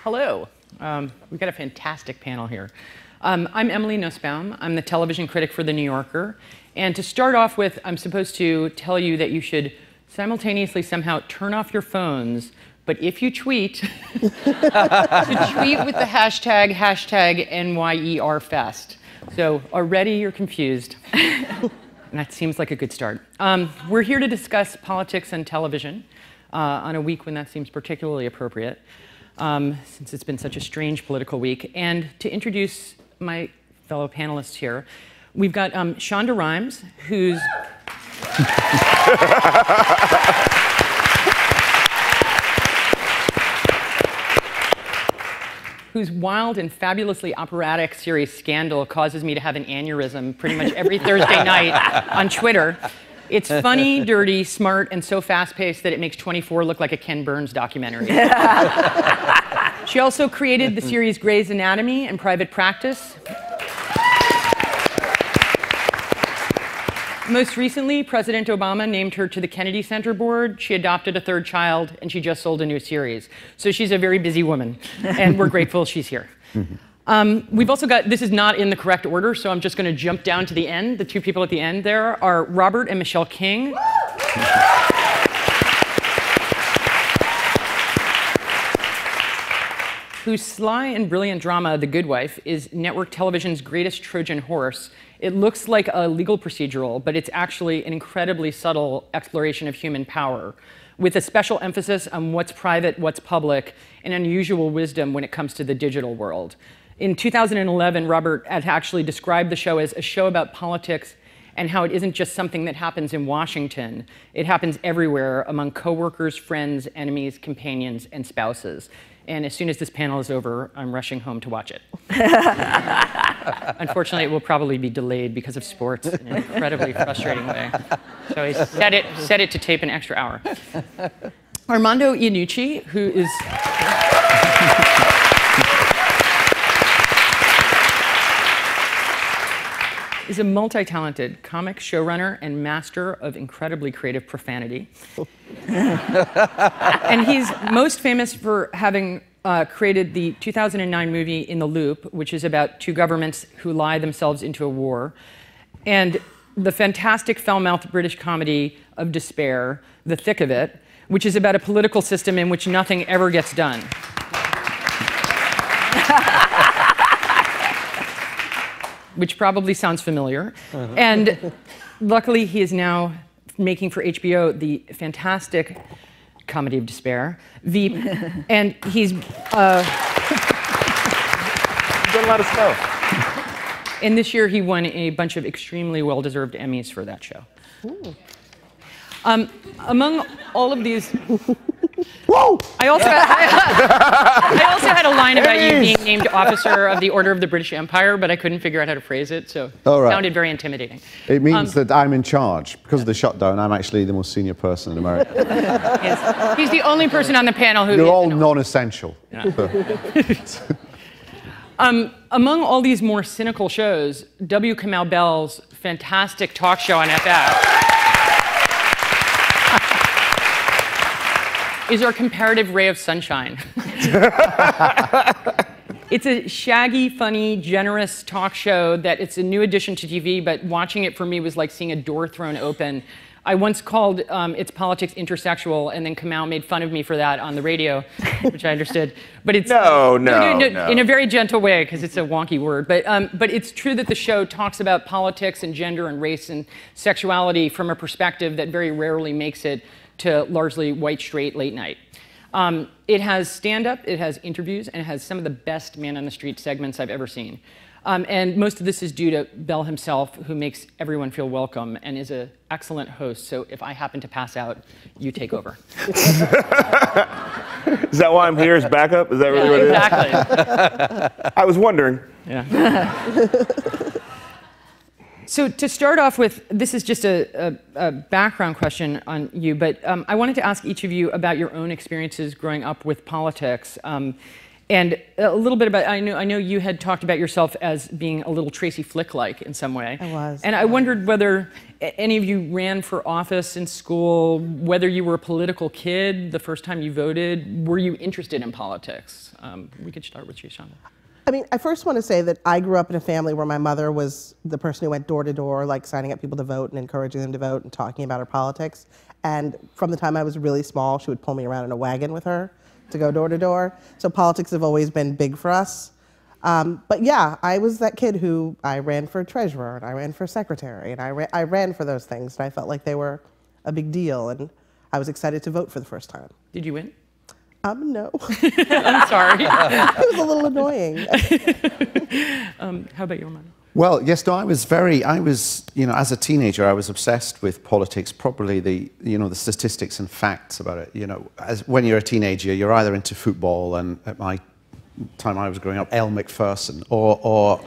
Hello. We've got a fantastic panel here. I'm Emily Nussbaum. I'm the television critic for The New Yorker. And to start off with, I'm supposed to tell you that you should simultaneously somehow turn off your phones, but if you tweet, to tweet with the hashtag #NYERFest. So already you're confused. And that seems like a good start. We're here to discuss politics and television on a week when that seems particularly appropriate, since it's been such a strange political week. And to introduce my fellow panelists here, we've got Shonda Rhimes, whose wild and fabulously operatic series Scandal causes me to have an aneurysm pretty much every Thursday night on Twitter. It's funny, dirty, smart, and so fast-paced that it makes 24 look like a Ken Burns documentary. She also created the series Grey's Anatomy and Private Practice. Most recently, President Obama named her to the Kennedy Center board. She adopted a third child, and she just sold a new series. So she's a very busy woman, and we're grateful she's here. We've also got, this is not in the correct order, so I'm just going to jump down to the end. The two people at the end there are Robert and Michelle King. Whose sly and brilliant drama, The Good Wife, is network television's greatest Trojan horse. It looks like a legal procedural, but it's actually an incredibly subtle exploration of human power, with a special emphasis on what's private, what's public, and unusual wisdom when it comes to the digital world. In 2011, Robert had actually described the show as a show about politics and how it isn't just something that happens in Washington. It happens everywhere among coworkers, friends, enemies, companions, and spouses. And as soon as this panel is over, I'm rushing home to watch it. Unfortunately, it will probably be delayed because of sports in an incredibly frustrating way. So I set it to tape an extra hour. Armando Iannucci, who is a multi-talented comic, showrunner, and master of incredibly creative profanity. And he's most famous for having created the 2009 movie In the Loop, which is about two governments who lie themselves into a war, and the fantastic foul-mouthed British comedy of despair, The Thick of It, which is about a political system in which nothing ever gets done. Which probably sounds familiar. And luckily, he is now making for HBO the fantastic comedy of despair, Veep, and he's done a lot of stuff. And this year, he won a bunch of extremely well-deserved Emmys for that show. Among all of these, whoa! I also had a line about you being named Officer of the Order of the British Empire, but I couldn't figure out how to phrase it, so it sounded very intimidating. It means that I'm in charge. Because of the shutdown, I'm actually the most senior person in America. Yes. He's the only person on the panel who... You're all non-essential. Yeah. Among all these more cynical shows, W. Kamau Bell's fantastic talk show on FX is our comparative ray of sunshine. It's a shaggy, funny, generous talk show that it's a new addition to TV, but watching it for me was like seeing a door thrown open. I once called its politics intersexual, and then Kamau made fun of me for that on the radio, which I understood. But it's no, in a very gentle way, because it's a wonky word. But it's true that the show talks about politics and gender and race and sexuality from a perspective that very rarely makes it to largely white, straight, late night. It has stand-up, it has interviews, and it has some of the best man-on-the-street segments I've ever seen. And most of this is due to Bell himself, who makes everyone feel welcome and is an excellent host. So if I happen to pass out, you take over. Is that why I'm here as backup? Is that really what it is? Exactly. I was wondering. Yeah. So to start off with, this is just a background question on you, but I wanted to ask each of you about your own experiences growing up with politics. And a little bit about, I know you had talked about yourself as being a little Tracy Flick-like in some way. I was. And I wondered whether any of you ran for office in school, whether you were a political kid the first time you voted. Were you interested in politics? We could start with you, Shonda. I mean, I first want to say that I grew up in a family where my mother was the person who went door to door, like signing up people to vote and encouraging them to vote and talking about her politics. And from the time I was really small, she would pull me around in a wagon with her to go door to door. So politics have always been big for us. But yeah, I was that kid who I ran for treasurer and I ran for secretary and I ran for those things and I felt like they were a big deal and I was excited to vote for the first time. Did you win? No. I'm sorry. It was a little annoying. How about you, Armando? Well, yes, no, I was, you know, as a teenager, I was obsessed with politics, probably the statistics and facts about it. You know, when you're a teenager, you're either into football, and at my time I was growing up, Elle Macpherson, or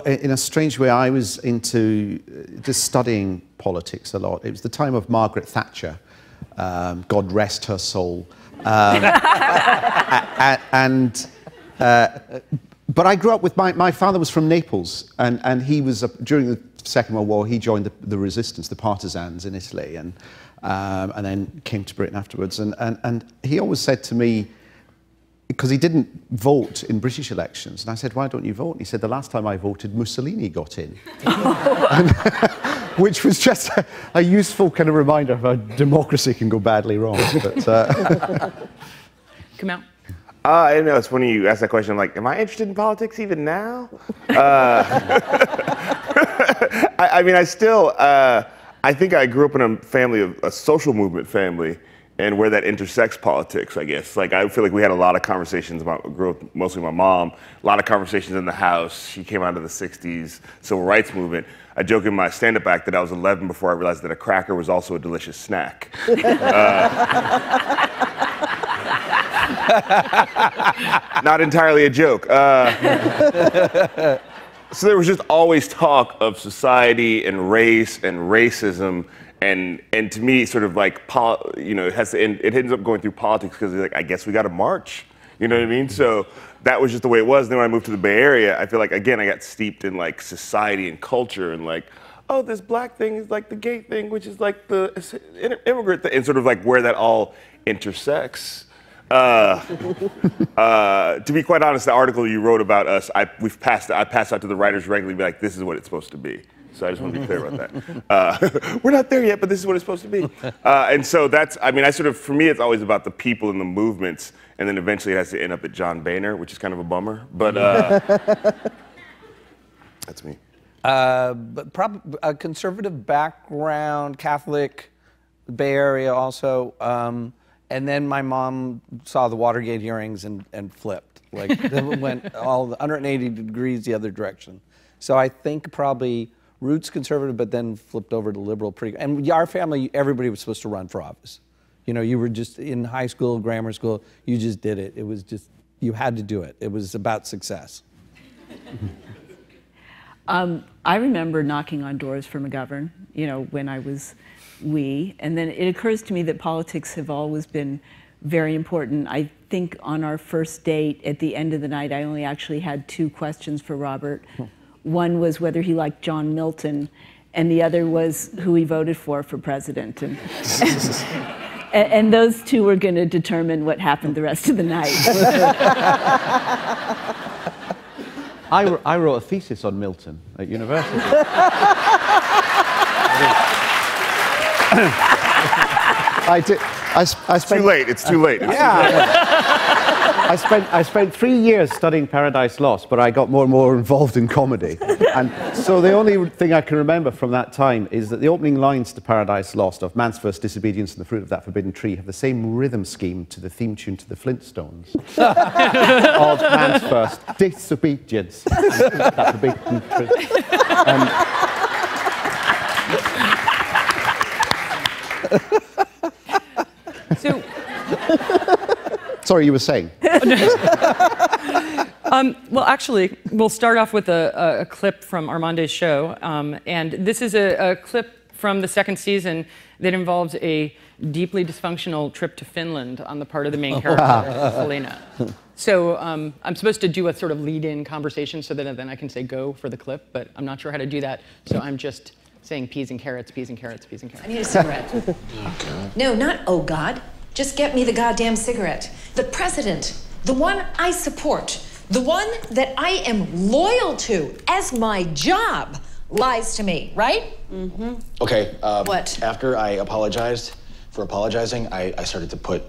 in a strange way, I was into just studying politics a lot. It was the time of Margaret Thatcher, God rest her soul. But I grew up with, my father was from Naples, and he was, during the Second World War, he joined the resistance, the partisans in Italy, and then came to Britain afterwards. And he always said to me, because he didn't vote in British elections, and I said, why don't you vote? And he said, the last time I voted, Mussolini got in. Which was just a useful kind of reminder of how democracy can go badly wrong. But, Kamau? I know, it's funny you ask that question. I'm like, am I interested in politics even now? I mean, I still, I think I grew up in a family of a social movement family, and where that intersects politics, I guess. Like, I feel like we had a lot of conversations about, I grew up mostly with my mom, a lot of conversations in the house. She came out of the 60s, civil rights movement. I joke in my stand-up act that I was 11 before I realized that a cracker was also a delicious snack. Not entirely a joke. So there was just always talk of society and race and racism, and to me, sort of like, you know, it ends up going through politics because like, I guess we got to march. You know what I mean? So that was just the way it was. Then when I moved to the Bay Area, I feel like, again, I got steeped in like society and culture and like, oh, this black thing is like the gay thing, which is like the immigrant thing, and sort of like where that all intersects. To be quite honest, the article you wrote about us, I pass out to the writers regularly, be like, this is what it's supposed to be. So I just want to be clear about that. We're not there yet, but this is what it's supposed to be. And so that's, I mean, for me, it's always about the people and the movements, and then eventually it has to end up at John Boehner, which is kind of a bummer, but that's me. But probably a conservative background, Catholic, Bay Area also. And then my mom saw the Watergate hearings and flipped. Like, went all 180 degrees the other direction. So I think probably roots conservative, but then flipped over to liberal pretty. And our family, everybody was supposed to run for office. You know, you were just in high school, grammar school, you just did it. It was just, you had to do it. It was about success. I remember knocking on doors for McGovern, you know, when I was wee. And then it occurs to me that politics have always been very important. I think on our first date, at the end of the night, I only actually had 2 questions for Robert. One was whether he liked John Milton, and the other was who he voted for president. And those 2 were going to determine what happened the rest of the night. I wrote a thesis on Milton at university. I did. It's too late. It's too late. I spent 3 years studying Paradise Lost, but I got more and more involved in comedy. And so the only thing I can remember from that time is that the opening lines to Paradise Lost of man's first disobedience and the fruit of that forbidden tree have the same rhythm scheme to the theme tune to the Flintstones. Of man's first disobedience, that forbidden tree. So, sorry, you were saying? Well, actually, we'll start off with a clip from Armando's show. And this is a clip from the second season that involves a deeply dysfunctional trip to Finland on the part of the main character, Selena. So I'm supposed to do a sort of lead-in conversation so that then I can say go for the clip, but I'm not sure how to do that. So I'm just saying peas and carrots, peas and carrots, peas and carrots. I need a cigarette. Oh, no, not oh God. Just get me the goddamn cigarette. The president, the one I support, the one that I am loyal to as my job, lies to me, right? Mm-hmm. Okay, what? After I apologized for apologizing, I started to put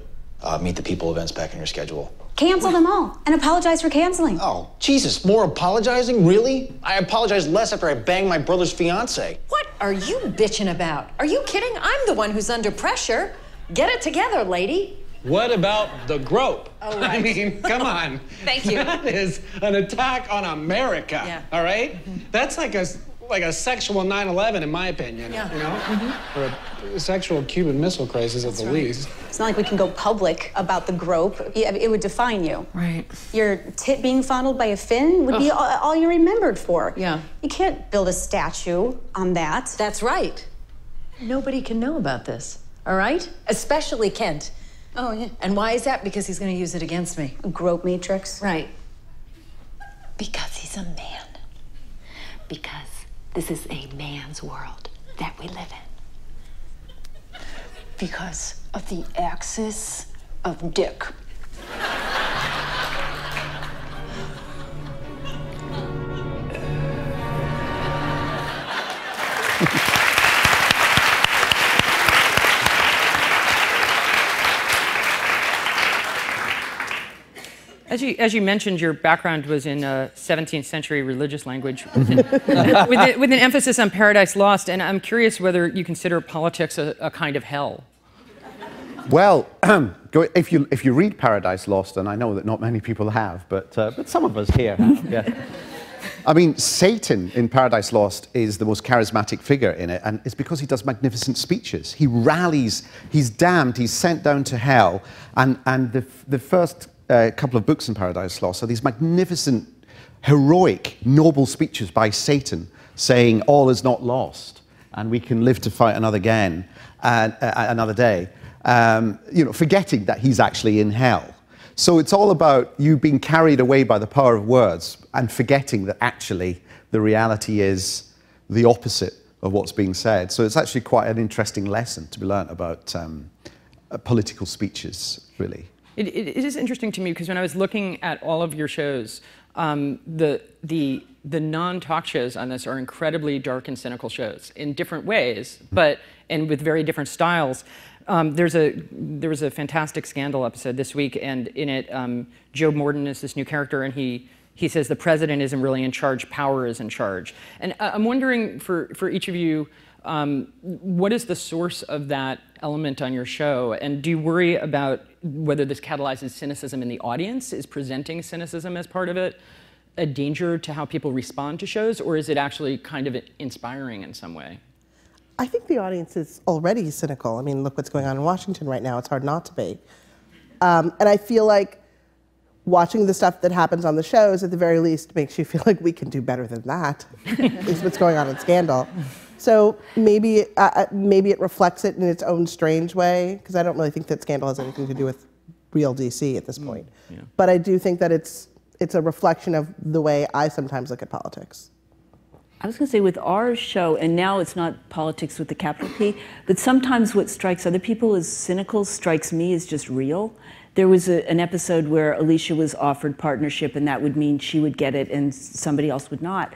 Meet the People events back in your schedule. Cancel them all and apologize for canceling. Oh, Jesus, more apologizing? Really? I apologized less after I banged my brother's fiance. What are you bitching about? Are you kidding? I'm the one who's under pressure. Get it together, lady. What about the grope? Oh, right. I mean, come on. Thank you. That is an attack on America, Yeah. all right? That's like a sexual 9/11, in my opinion, Yeah. you know? Or a sexual Cuban Missile Crisis at the least. It's not like we can go public about the grope. It would define you. Right. Your tit being fondled by a Finn would be all you're remembered for. Yeah. You can't build a statue on that. That's right. Nobody can know about this, all right? Especially Kent. Oh, yeah. And why is that? Because he's going to use it against me. A grope matrix. Right. Because he's a man. Because this is a man's world that we live in. Because of the axis of dick. As you mentioned, your background was in 17th century religious language with an emphasis on Paradise Lost, and I'm curious whether you consider politics a kind of hell. Well, if you read Paradise Lost, and I know that not many people have, but some of us here have, yeah. I mean, Satan in Paradise Lost is the most charismatic figure in it, and it's because he does magnificent speeches. He rallies, he's damned, he's sent down to hell, and the first couple of books in Paradise Lost are these magnificent, heroic, noble speeches by Satan saying all is not lost and we can live to fight another day, you know, forgetting that he's actually in hell. So it's all about you being carried away by the power of words and forgetting that actually the reality is the opposite of what's being said. So it's actually quite an interesting lesson to be learnt about political speeches, really. It is interesting to me because when I was looking at all of your shows, the non-talk shows on this are incredibly dark and cynical shows in different ways, and with very different styles. There was a fantastic Scandal episode this week, and in it, Joe Morton is this new character, and he says the president isn't really in charge, power is in charge. And I'm wondering for each of you, what is the source of that element on your show? And do you worry about whether this catalyzes cynicism in the audience? Is presenting cynicism as part of it a danger to how people respond to shows, or is it actually kind of inspiring in some way? I think the audience is already cynical. I mean, look what's going on in Washington right now. It's hard not to be. And I feel like watching the stuff that happens on the shows, at the very least, makes you feel like we can do better than that, is what's going on in Scandal. So maybe it reflects it in its own strange way, because I don't really think that Scandal has anything to do with real DC at this point. Yeah. But I do think that it's a reflection of the way I sometimes look at politics. I was going to say with our show, and now it's not politics with the capital P, but sometimes what strikes other people as cynical strikes me as just real. There was an episode where Alicia was offered partnership, and that would mean she would get it and somebody else would not.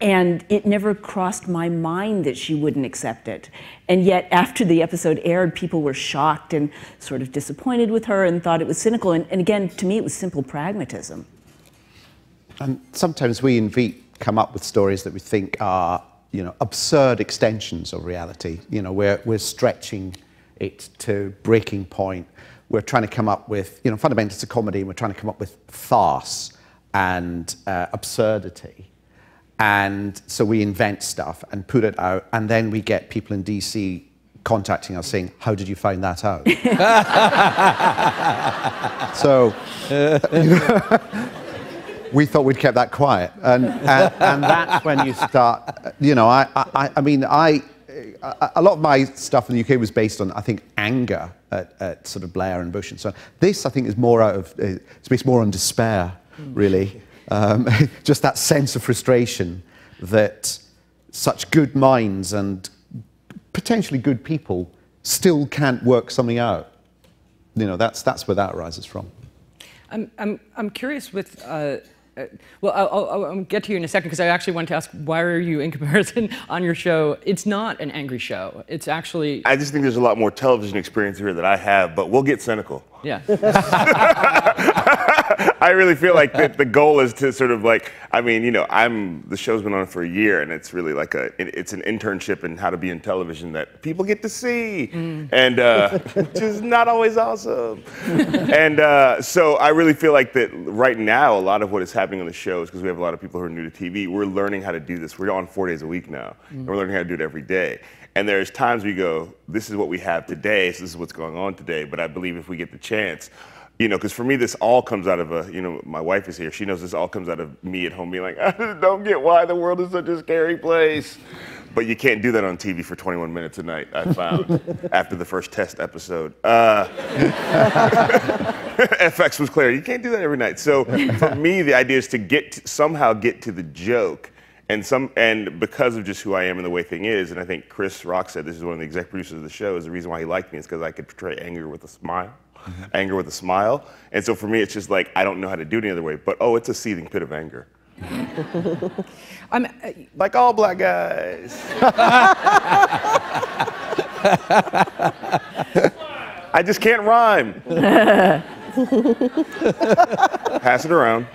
And it never crossed my mind that she wouldn't accept it. And yet, after the episode aired, people were shocked and sort of disappointed with her and thought it was cynical. And again, to me, it was simple pragmatism. And sometimes we in Veep come up with stories that we think are, you know, absurd extensions of reality. You know, we're stretching it to breaking point. We're trying to come up with, you know, fundamentally it's a comedy, and we're trying to come up with farce and absurdity. And so we invent stuff and put it out, and then we get people in DC contacting us saying, how did you find that out? So, you know, we thought we'd kept that quiet. And that's when you start, you know, I mean, a lot of my stuff in the UK was based on, I think, anger at sort of Blair and Bush and so on. This, I think, is more out of, it's based more on despair, really. Just that sense of frustration that such good minds and potentially good people still can't work something out. You know, that's where that arises from. I'm curious with, well, I'll get to you in a second because I actually want to ask, why are you, in comparison, on your show? It's not an angry show. It's actually... I just think there's a lot more television experience here that I have, but we'll get cynical. Yeah. I really feel like the goal is to sort of like, I mean, you know, the show's been on for a year, and it's really like it's an internship in how to be in television that people get to see, and which is not always awesome. And so I really feel like that right now, a lot of what is happening on the show is because we have a lot of people who are new to TV. We're learning how to do this. We're on 4 days a week now, and we're learning how to do it every day. And there's times we go, this is what we have today, so this is what's going on today. But I believe if we get the chance, you know, because for me, this all comes out of you know, my wife is here. She knows this all comes out of me at home being like, I just don't get why the world is such a scary place. But you can't do that on TV for 21 minutes a night, I found, after the first test episode. FX was clear. You can't do that every night. So for me, the idea is to somehow get to the joke. And because of just who I am and the way thing is, and I think Chris Rock said this is one of the exec producers of the show, is the reason why he liked me is because I could portray anger with a smile. Anger with a smile. And so for me, it's just like, I don't know how to do it any other way, but oh, it's a seething pit of anger. Like all black guys. I just can't rhyme. Pass it around.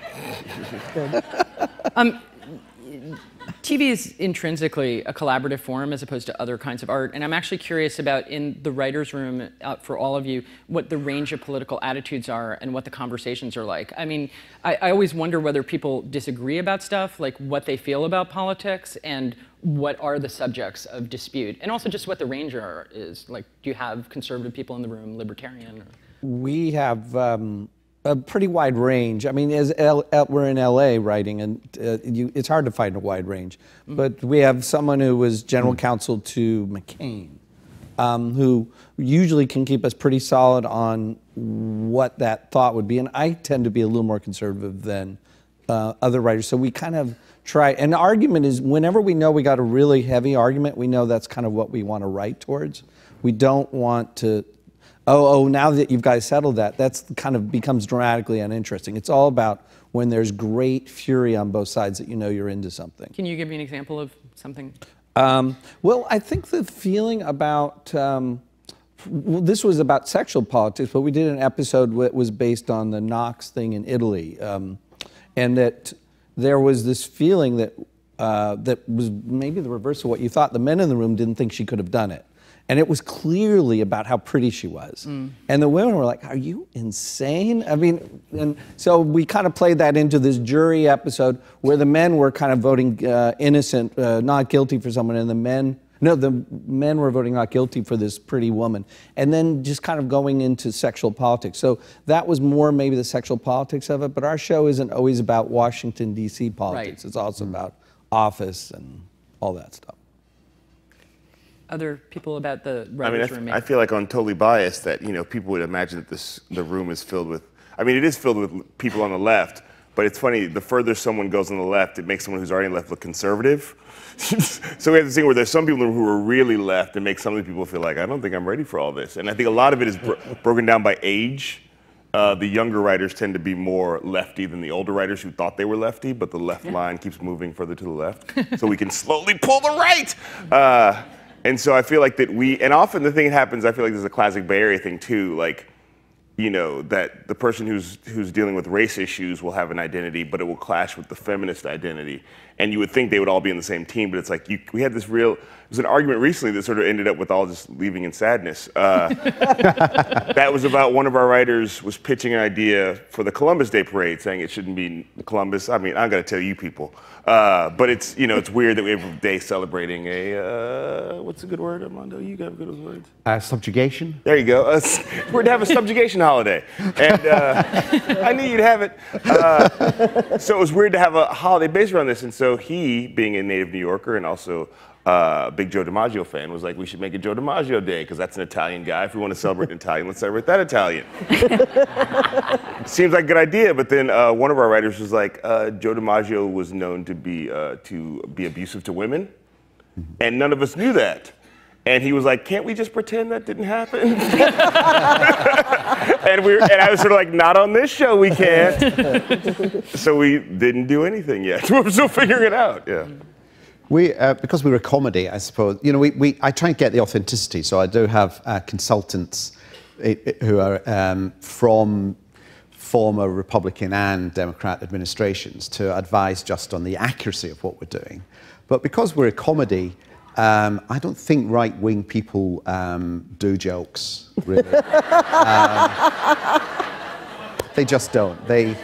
TV is intrinsically a collaborative form as opposed to other kinds of art, and I'm actually curious about, in the writer's room, for all of you, what the range of political attitudes are and what the conversations are like. I mean, I always wonder whether people disagree about stuff, like what they feel about politics, and what are the subjects of dispute, and also just what the range is. Like, do you have conservative people in the room, libertarian? Or? We have a pretty wide range. I mean, we're in LA writing, and it's hard to find a wide range. But we have someone who was general counsel to McCain, who usually can keep us pretty solid on what that thought would be. And I tend to be a little more conservative than other writers. So we kind of try, and the argument is, whenever we know we got a really heavy argument, we know that's kind of what we want to write towards. We don't want to, oh, now that you've guys settled that, that's kind of becomes dramatically uninteresting. It's all about when there's great fury on both sides that you know you're into something. Can you give me an example of something? Well, I think the feeling about, well, this was about sexual politics, but we did an episode that was based on the Knox thing in Italy. And that there was this feeling that, that was maybe the reverse of what you thought. The men in the room didn't think she could have done it. And it was clearly about how pretty she was. And the women were like, are you insane? I mean, and so we kind of played that into this jury episode where the men were kind of voting innocent, not guilty for someone, and the men were voting not guilty for this pretty woman. And then just kind of going into sexual politics. So that was more maybe the sexual politics of it, but our show isn't always about Washington, D.C. politics. Right. It's also about office and all that stuff. Other people about the writer's room? I feel like I'm totally biased that, you know, people would imagine that the room is filled with, I mean, it is filled with people on the left, but it's funny, the further someone goes on the left, it makes someone who's already left look conservative. So we have this thing where there's some people who are really left and make some of the people feel like, I don't think I'm ready for all this. And I think a lot of it is broken down by age. The younger writers tend to be more lefty than the older writers who thought they were lefty, but the left line keeps moving further to the left. So we can slowly pull the right. And so I feel like that and often the thing that happens, I feel like this is a classic Bay Area thing too, like, you know, that the person who's dealing with race issues will have an identity, but it will clash with the feminist identity. And you would think they would all be in the same team, but it's like, we had this there was an argument recently that sort of ended up with all just leaving in sadness. That was about one of our writers was pitching an idea for the Columbus Day Parade, saying it shouldn't be Columbus. I mean, I'm gonna tell you people. But it's, you know, it's weird that we have a day celebrating a, what's a good word, Armando? You got good words? Subjugation. There you go. It's weird to have a subjugation holiday. And I knew you'd have it. So it was weird to have a holiday based around this. And so he, being a native New Yorker and also big Joe DiMaggio fan, was like, we should make a Joe DiMaggio Day, because that's an Italian guy. If we want to celebrate an Italian, let's celebrate that Italian. Seems like a good idea, but then one of our writers was like, Joe DiMaggio was known to be abusive to women, and none of us knew that. And he was like, can't we just pretend that didn't happen? and I was sort of like, not on this show, we can't. So we didn't do anything yet. We're still figuring it out, yeah. Because we're a comedy, I suppose, you know, I try and get the authenticity. So I do have consultants who are from former Republican and Democrat administrations to advise just on the accuracy of what we're doing. But because we're a comedy, I don't think right-wing people do jokes, really. They just don't. They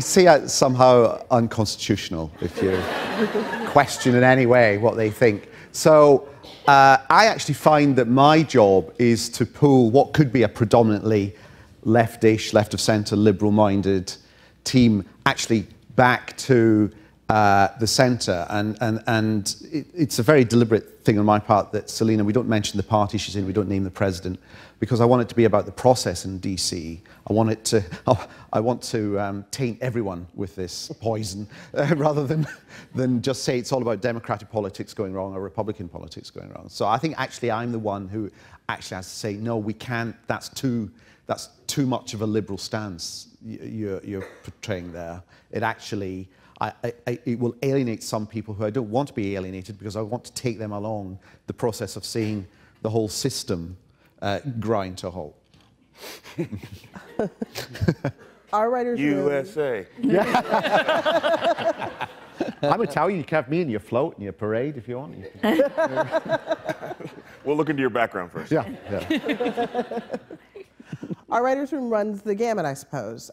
see it somehow unconstitutional if you question in any way what they think. So I actually find that my job is to pull what could be a predominantly leftish, left-of-centre, liberal-minded team actually back to the centre, and it's a very deliberate thing on my part that Selina, we don't mention the party she's in, we don't name the president, because I want it to be about the process in DC. I want to taint everyone with this poison, rather than just say it's all about Democratic politics going wrong or Republican politics going wrong. So I think actually I'm the one who actually has to say, no, we can't, that's too much of a liberal stance you're portraying there. It actually, it will alienate some people who I don't want to be alienated, because I want to take them along the process of seeing the whole system grind to a halt. Our writers USA. I'm Italian. You can have me in your float and your parade if you want. We'll look into your background first. Yeah. Our writers' room runs the gamut, I suppose.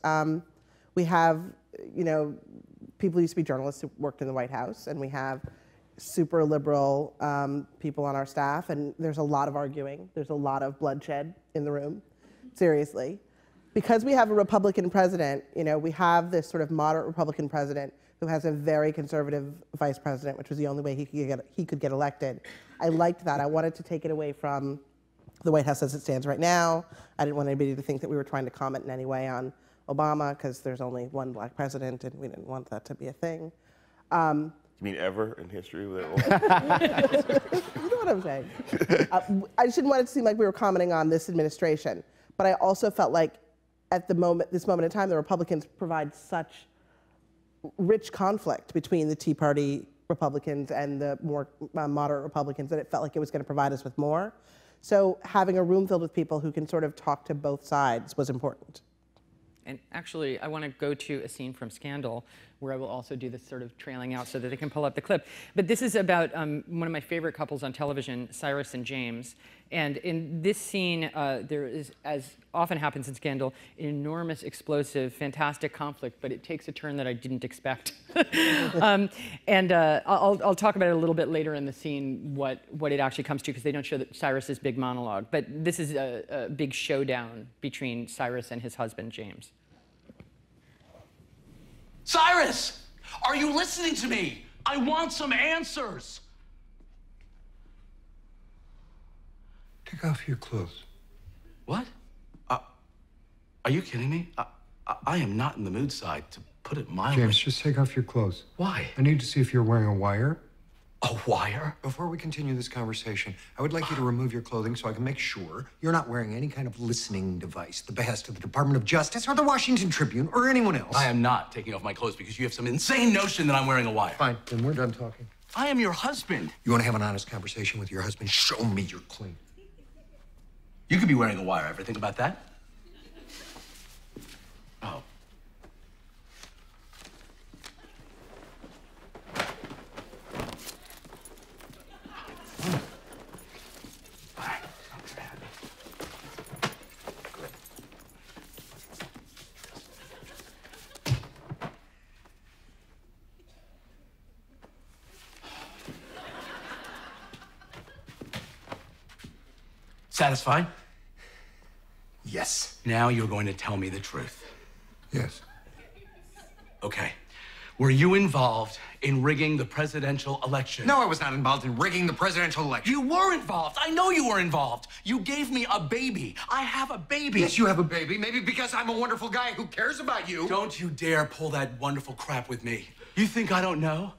We have, you know, people who used to be journalists who worked in the White House, and we have super liberal people on our staff, and there's a lot of arguing. There's a lot of bloodshed in the room, seriously. Because we have a Republican president, you know, we have this sort of moderate Republican president who has a very conservative vice president, which was the only way he could get elected. I liked that. I wanted to take it away from the White House as it stands right now. I didn't want anybody to think that we were trying to comment in any way on Obama, because there's only one black president, and we didn't want that to be a thing. You mean ever in history? You know what I'm saying? I just didn't want it to seem like we were commenting on this administration, but I also felt like at this moment in time, the Republicans provide such rich conflict between the Tea Party Republicans and the more moderate Republicans that it felt like it was going to provide us with more. So having a room filled with people who can sort of talk to both sides was important. And actually, I want to go to a scene from Scandal, where I will also do this sort of trailing out so that they can pull up the clip. But this is about one of my favorite couples on television, Cyrus and James. And in this scene, there is, as often happens in Scandal, an enormous, explosive, fantastic conflict, but it takes a turn that I didn't expect. I'll talk about it a little bit later in the scene, what it actually comes to, because they don't show Cyrus's big monologue. But this is a big showdown between Cyrus and his husband, James. Cyrus, are you listening to me? I want some answers. Take off your clothes. What? Are you kidding me? I am not in the mood, Si, to put it mildly. James, just take off your clothes. Why? I need to see if you're wearing a wire. A wire? Before we continue this conversation, I would like you to remove your clothing so I can make sure you're not wearing any kind of listening device, the behest of the Department of Justice or the Washington Tribune or anyone else. I am not taking off my clothes because you have some insane notion that I'm wearing a wire. Fine, then we're done talking. I am your husband. You want to have an honest conversation with your husband? Show me you're clean. You could be wearing a wire. Ever think about that? Oh. Satisfied? Yes. Now you're going to tell me the truth. Yes. Okay. Were you involved in rigging the presidential election? No, I was not involved in rigging the presidential election. You were involved. I know you were involved. You gave me a baby. I have a baby. Yes, you have a baby. Maybe because I'm a wonderful guy who cares about you. Don't you dare pull that wonderful crap with me. You think I don't know?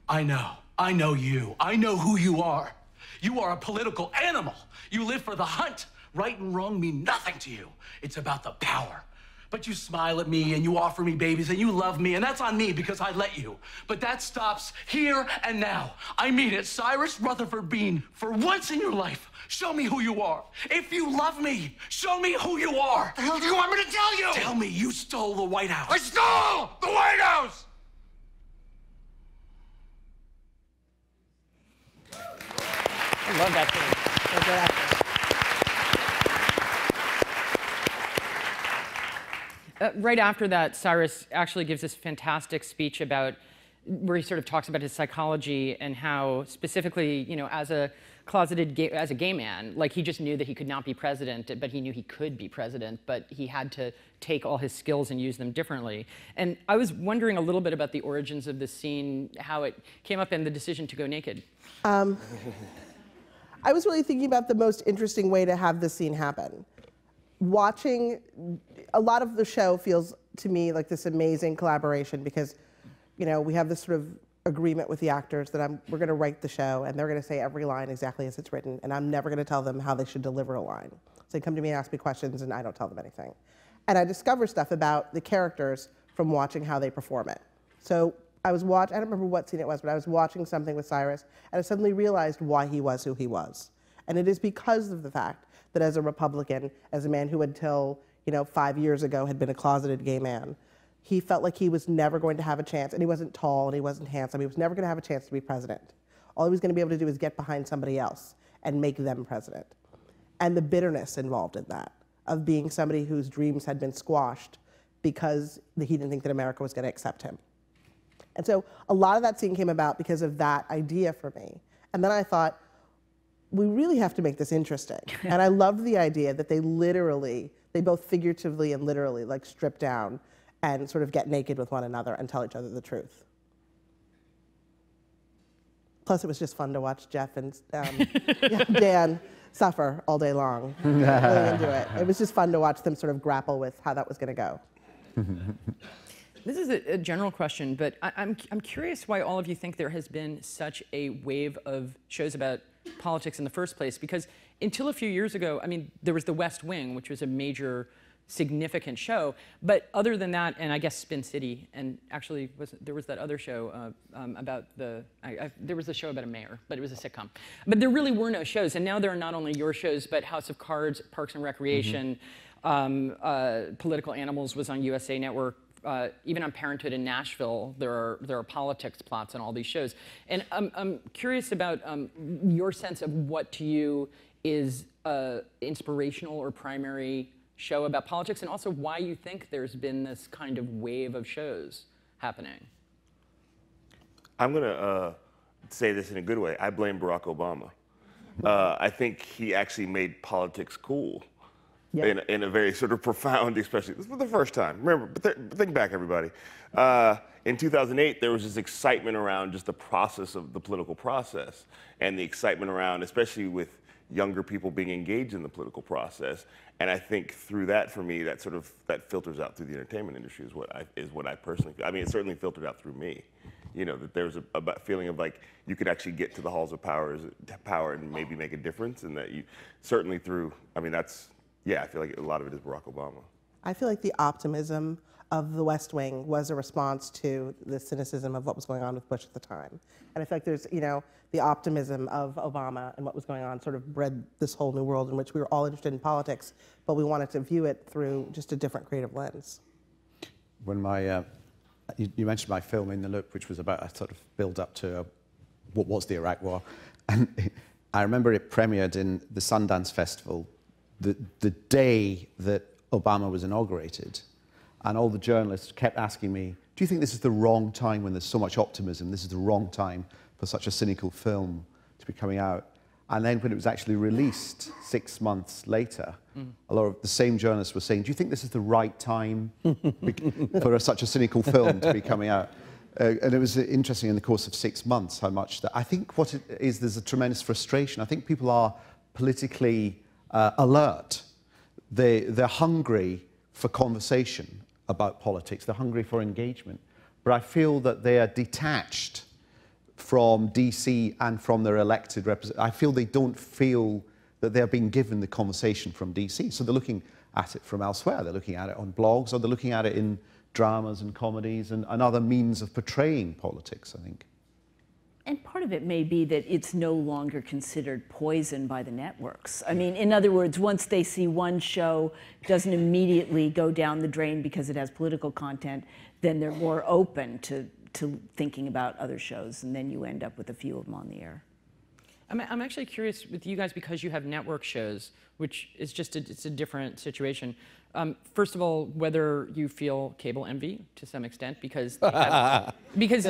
I know. I know you. I know who you are. You are a political animal. You live for the hunt. Right and wrong mean nothing to you. It's about the power. But you smile at me and you offer me babies and you love me, and that's on me because I let you. But that stops here and now. I mean it, Cyrus Rutherford Bean, for once in your life, show me who you are. If you love me, show me who you are. What the hell do you want me to tell you? Tell me you stole the White House. I stole the White House! I love that thing. Right after that, Cyrus actually gives this fantastic speech about where he sort of talks about his psychology and how specifically, you know, as a closeted as a gay man, like he just knew that he could not be president, but he knew he could be president, but he had to take all his skills and use them differently. And I was wondering a little bit about the origins of this scene, how it came up in the decision to go naked. I was really thinking about the most interesting way to have this scene happen. Watching, a lot of the show feels to me like this amazing collaboration because, you know, we have this sort of agreement with the actors that we're going to write the show and they're going to say every line exactly as it's written, and I'm never going to tell them how they should deliver a line. So they come to me and ask me questions and I don't tell them anything. And I discover stuff about the characters from watching how they perform it. So I was I don't remember what scene it was, but I was watching something with Cyrus and I suddenly realized why he was who he was. And it is because of the fact that as a Republican, as a man who until 5 years ago had been a closeted gay man, he felt like he was never going to have a chance, and he wasn't tall and he wasn't handsome, he was never going to have a chance to be president. All he was going to be able to do is get behind somebody else and make them president. And the bitterness involved in that, of being somebody whose dreams had been squashed because he didn't think that America was going to accept him. And so a lot of that scene came about because of that idea for me. And then I thought, we really have to make this interesting. And I loved the idea that they both figuratively and literally like strip down and sort of get naked with one another and tell each other the truth. Plus it was just fun to watch Jeff and Dan suffer all day long. Really into it. It was just fun to watch them sort of grapple with how that was gonna go. This is a general question, but I'm curious why all of you think there has been such a wave of shows about politics in the first place, because until a few years ago, I mean, there was The West Wing, which was a major, significant show, but other than that, and I guess Spin City, and actually there was that other show about there was a show about a mayor, but it was a sitcom. But there really were no shows, and now there are not only your shows, but House of Cards, Parks and Recreation, Political Animals was on USA Network, even on Parenthood in Nashville, there are politics plots on all these shows. And I'm curious about your sense of what to you is inspirational or primary show about politics, and also why you think there's been this kind of wave of shows happening. I'm gonna say this in a good way. I blame Barack Obama. I think he actually made politics cool. Yep. In a very sort of profound, especially, this was the first time. Remember, think back, everybody. In 2008, there was this excitement around just the process of the political process, and the excitement around, especially with younger people being engaged in the political process. And I think through that, for me, that filters out through the entertainment industry is what I personally feel. I mean, it certainly filtered out through me. You know, that there's a feeling of like you could actually get to the halls of power and maybe make a difference, and that you certainly through. I mean, yeah, I feel like a lot of it is Barack Obama. I feel like the optimism of The West Wing was a response to the cynicism of what was going on with Bush at the time. And I feel like there's, the optimism of Obama and what was going on sort of bred this whole new world in which we were all interested in politics, but we wanted to view it through just a different creative lens. When you mentioned my film In the Loop, which was about a sort of build up to what was the Iraq War. And I remember it premiered in the Sundance Festival the day that Obama was inaugurated, and all the journalists kept asking me, do you think this is the wrong time when there's so much optimism? This is the wrong time for such a cynical film to be coming out. And then when it was actually released 6 months later, a lot of the same journalists were saying, do you think this is the right time for such a cynical film to be coming out? And it was interesting in the course of 6 months how much that I think what it is, there's a tremendous frustration. I think people are politically alert. They're hungry for conversation about politics. They're hungry for engagement. But I feel that they are detached from DC and from their elected representatives. I feel they don't feel that they're being given the conversation from DC. So they're looking at it from elsewhere. They're looking at it on blogs, or they're looking at it in dramas and comedies and other means of portraying politics, I think. And part of it may be that it's no longer considered poison by the networks. I mean, in other words, once they see one show doesn't immediately go down the drain because it has political content, then they're more open to thinking about other shows, and then you end up with a few of them on the air. I'm actually curious with you guys, because you have network shows, which is just it's a different situation. First of all, whether you feel cable envy to some extent, because they have, because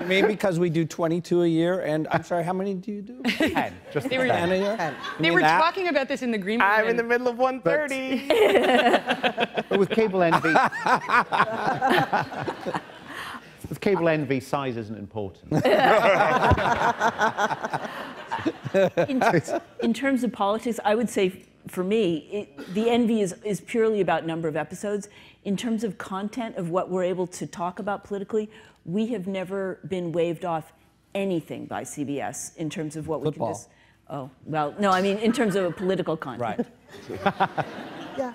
You mean because we do 22 a year, and I'm sorry, how many do you do? 10. Just they were, 10 a year? They were talking about this in the green room. I'm in the middle of 1:30. But with cable envy, with cable envy, size isn't important. In terms of politics, I would say, for me, the envy is purely about number of episodes. In terms of content of what we're able to talk about politically, we have never been waved off anything by CBS in terms of what Football. we can oh, well, no, I mean in terms of a political content. Right. Yeah.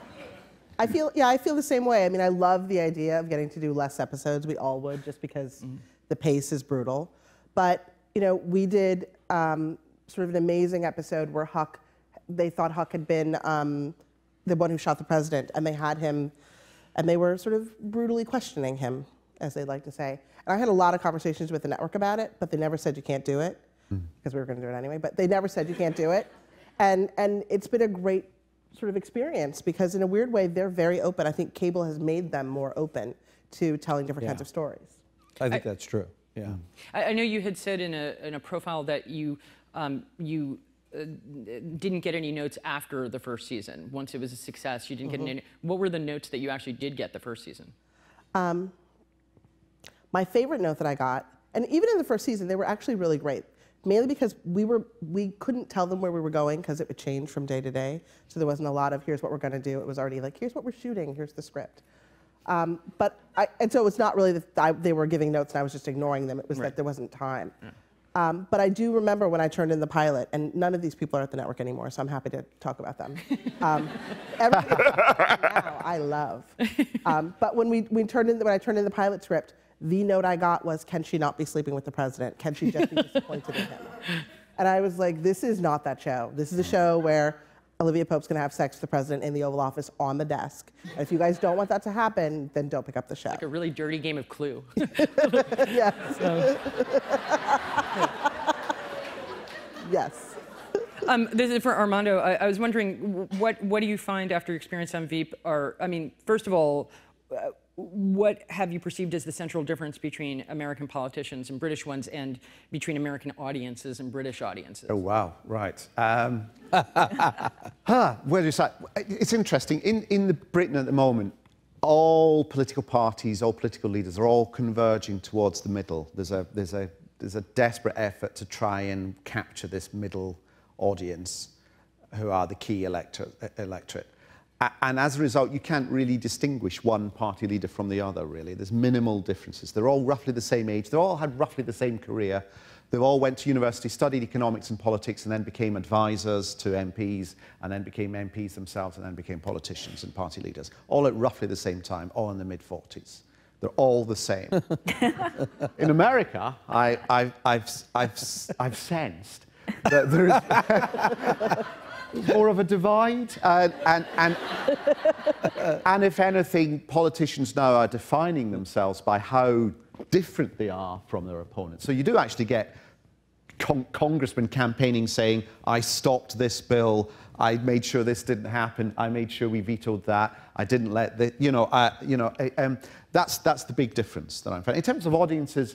I feel the same way. I mean, I love the idea of getting to do less episodes. We all would, just because the pace is brutal. But, you know, we did sort of an amazing episode where they thought Huck had been the one who shot the president, and they had him, and they were sort of brutally questioning him, as they like to say. And I had a lot of conversations with the network about it, but they never said you can't do it, because we were going to do it anyway, but they never said you can't do it. And it's been a great sort of experience, because in a weird way, they're very open. I think cable has made them more open to telling different kinds of stories. I think that's true, yeah. I know you had said in a profile that you didn't get any notes after the first season. Once it was a success, you didn't get any. What were the notes that you actually did get the first season? My favorite note that I got, and even in the first season, they were actually really great. Mainly because we couldn't tell them where we were going, because it would change from day to day. So there wasn't a lot of, here's what we're going to do. It was already like, here's what we're shooting, here's the script. And so it's not really that they were giving notes and I was just ignoring them. It was that there wasn't time. Yeah. But I do remember when I turned in the pilot, and none of these people are at the network anymore, so I'm happy to talk about them. Everything now I love. But when I turned in the pilot script, the note I got was, can she not be sleeping with the president? Can she just be disappointed in him? And I was like, this is not that show. This is a show where Olivia Pope's going to have sex with the president in the Oval Office on the desk. And if you guys don't want that to happen, then don't pick up the show. Like a really dirty game of Clue. Yes. Yes. This is for Armando. I was wondering, what do you find after your experience on Veep? I mean, first of all, what have you perceived as the central difference between American politicians and British ones, and between American audiences and British audiences? Oh, wow, right. Where do you start? It's interesting. In Britain at the moment, all political parties, all political leaders are all converging towards the middle. There's a desperate effort to try and capture this middle audience, who are the key electorate. And as a result, you can't really distinguish one party leader from the other, really. There's minimal differences. They're all roughly the same age. They all had roughly the same career. They all went to university, studied economics and politics, and then became advisors to MPs, and then became MPs themselves, and then became politicians and party leaders. All at roughly the same time, all in the mid-40s. They're all the same. In America, I've sensed that there is more of a divide, and if anything, politicians now are defining themselves by how different they are from their opponents. So you do actually get congressmen campaigning saying, I stopped this bill, I made sure this didn't happen, I made sure we vetoed that, I didn't let the, that's the big difference that I'm finding. In terms of audiences,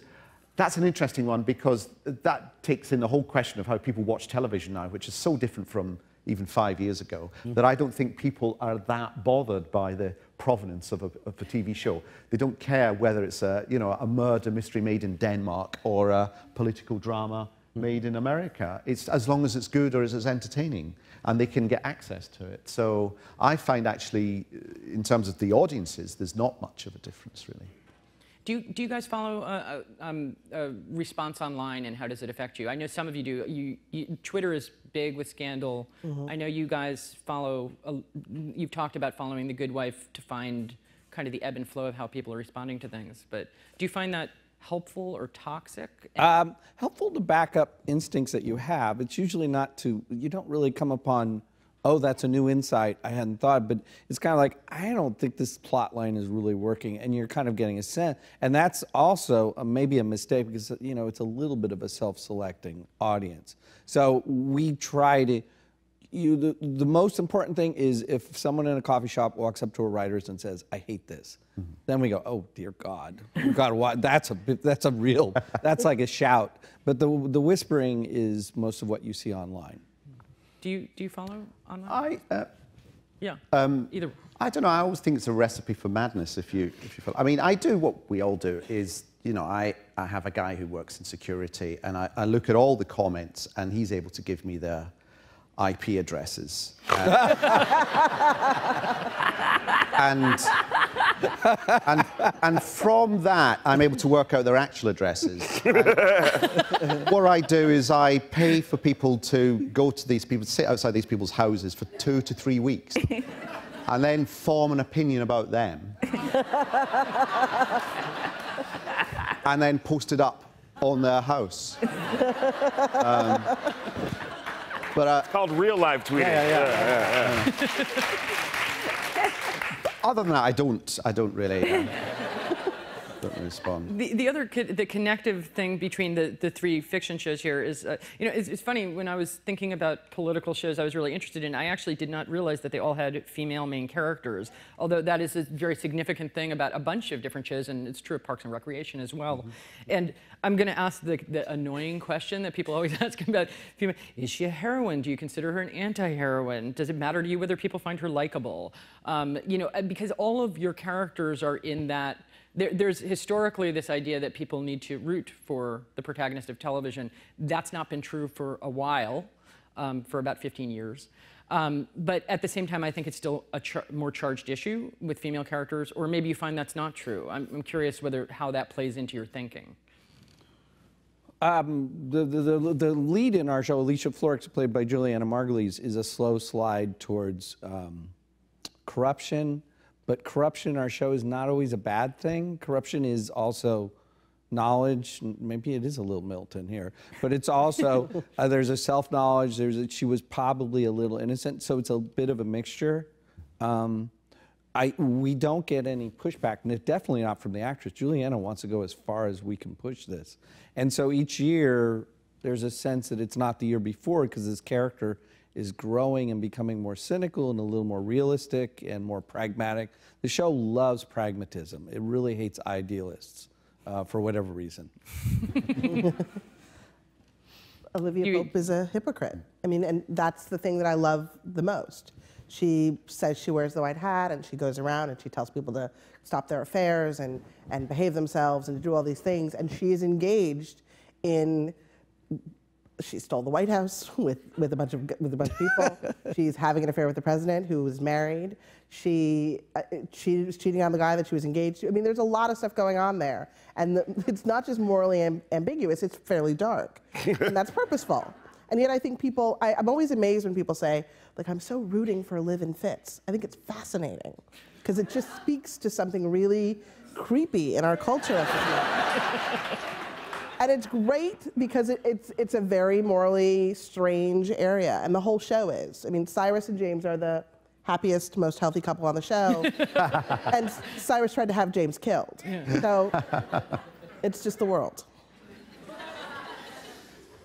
that's an interesting one, because that takes in the whole question of how people watch television now, which is so different from even 5 years ago, that I don't think people are that bothered by the provenance of a TV show. They don't care whether it's a, you know, a murder mystery made in Denmark or a political drama made in America. It's as long as it's good or as it's entertaining, and they can get access to it. So I find actually, in terms of the audiences, there's not much of a difference really. Do you guys follow response online, and how does it affect you? I know some of you do. Twitter is big with Scandal. I know you guys follow, you've talked about following The Good Wife to find kind of the ebb and flow of how people are responding to things. But do you find that helpful or toxic? Helpful to back up instincts that you have. It's usually not to, you don't really come upon, oh, that's a new insight I hadn't thought, but it's kind of like, I don't think this plot line is really working, and you're kind of getting a sense. And that's also maybe a mistake, because, you know, it's a little bit of a self-selecting audience. So we try to, the most important thing is if someone in a coffee shop walks up to a writer and says, I hate this, then we go, oh, dear God, what? That's a real, that's like a shout. But the whispering is most of what you see online. Do you follow online? Yeah. Either. I don't know. I always think it's a recipe for madness if you follow. I mean, I do what we all do. Is, you know, I have a guy who works in security, and I look at all the comments, and he's able to give me their IP addresses. And from that, I'm able to work out their actual addresses. What I do is I pay for people to go to these people, sit outside these people's houses for 2 to 3 weeks, and then form an opinion about them, and then post it up on their house. It's called real live tweeting. Yeah. Other than that, I don't really respond. The other the connective thing between the three fiction shows here is, you know, it's funny, when I was thinking about political shows I was really interested in, I actually did not realize that they all had female main characters, although that is a very significant thing about a bunch of different shows, and it's true of Parks and Recreation as well. And I'm going to ask the annoying question that people always ask about female: is she a heroine? Do you consider her an anti-heroine? Does it matter to you whether people find her likable? You know, because all of your characters are in that. There's historically this idea that people need to root for the protagonist of television. That's not been true for a while, for about 15 years. But at the same time, I think it's still a more charged issue with female characters, or maybe you find that's not true. I'm curious how that plays into your thinking. The lead in our show, Alicia Florix, played by Juliana Margulies, is a slow slide towards corruption. But corruption in our show is not always a bad thing. Corruption is also knowledge. Maybe it is a little Milton here, but it's also, there's a self-knowledge, she was probably a little innocent, so it's a bit of a mixture. We don't get any pushback, and it's definitely not from the actress. Juliana wants to go as far as we can push this. And so each year, there's a sense that it's not the year before, because this character is growing and becoming more cynical and a little more realistic and more pragmatic. The show loves pragmatism. It really hates idealists for whatever reason. Olivia Pope is a hypocrite. I mean, and that's the thing that I love the most. She says she wears the white hat, and she goes around and she tells people to stop their affairs and behave themselves and to do all these things. And she is engaged in, she stole the White House with a bunch of people. She's having an affair with the president, who was married. She was cheating on the guy that she was engaged to. I mean, there's a lot of stuff going on there. And it's not just morally ambiguous, it's fairly dark. And that's purposeful. And yet I think people, I'm always amazed when people say, like, I'm so rooting for Liv and Fitz. I think it's fascinating, because it just speaks to something really creepy in our culture. And it's great because it's a very morally strange area, and the whole show is. I mean, Cyrus and James are the happiest, most healthy couple on the show, and Cyrus tried to have James killed. So it's just the world.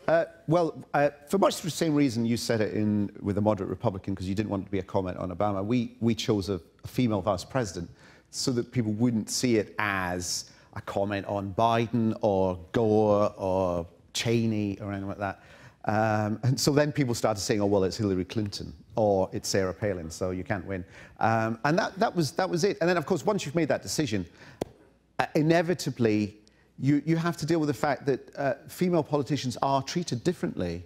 For much the same reason you said it with a moderate Republican, because you didn't want it to be a comment on Obama, we chose a female vice president so that people wouldn't see it as a comment on Biden or Gore or Cheney or anything like that. And so then people started saying, oh, well, it's Hillary Clinton or it's Sarah Palin, so you can't win. And that was it. And then, of course, once you've made that decision, inevitably, you have to deal with the fact that female politicians are treated differently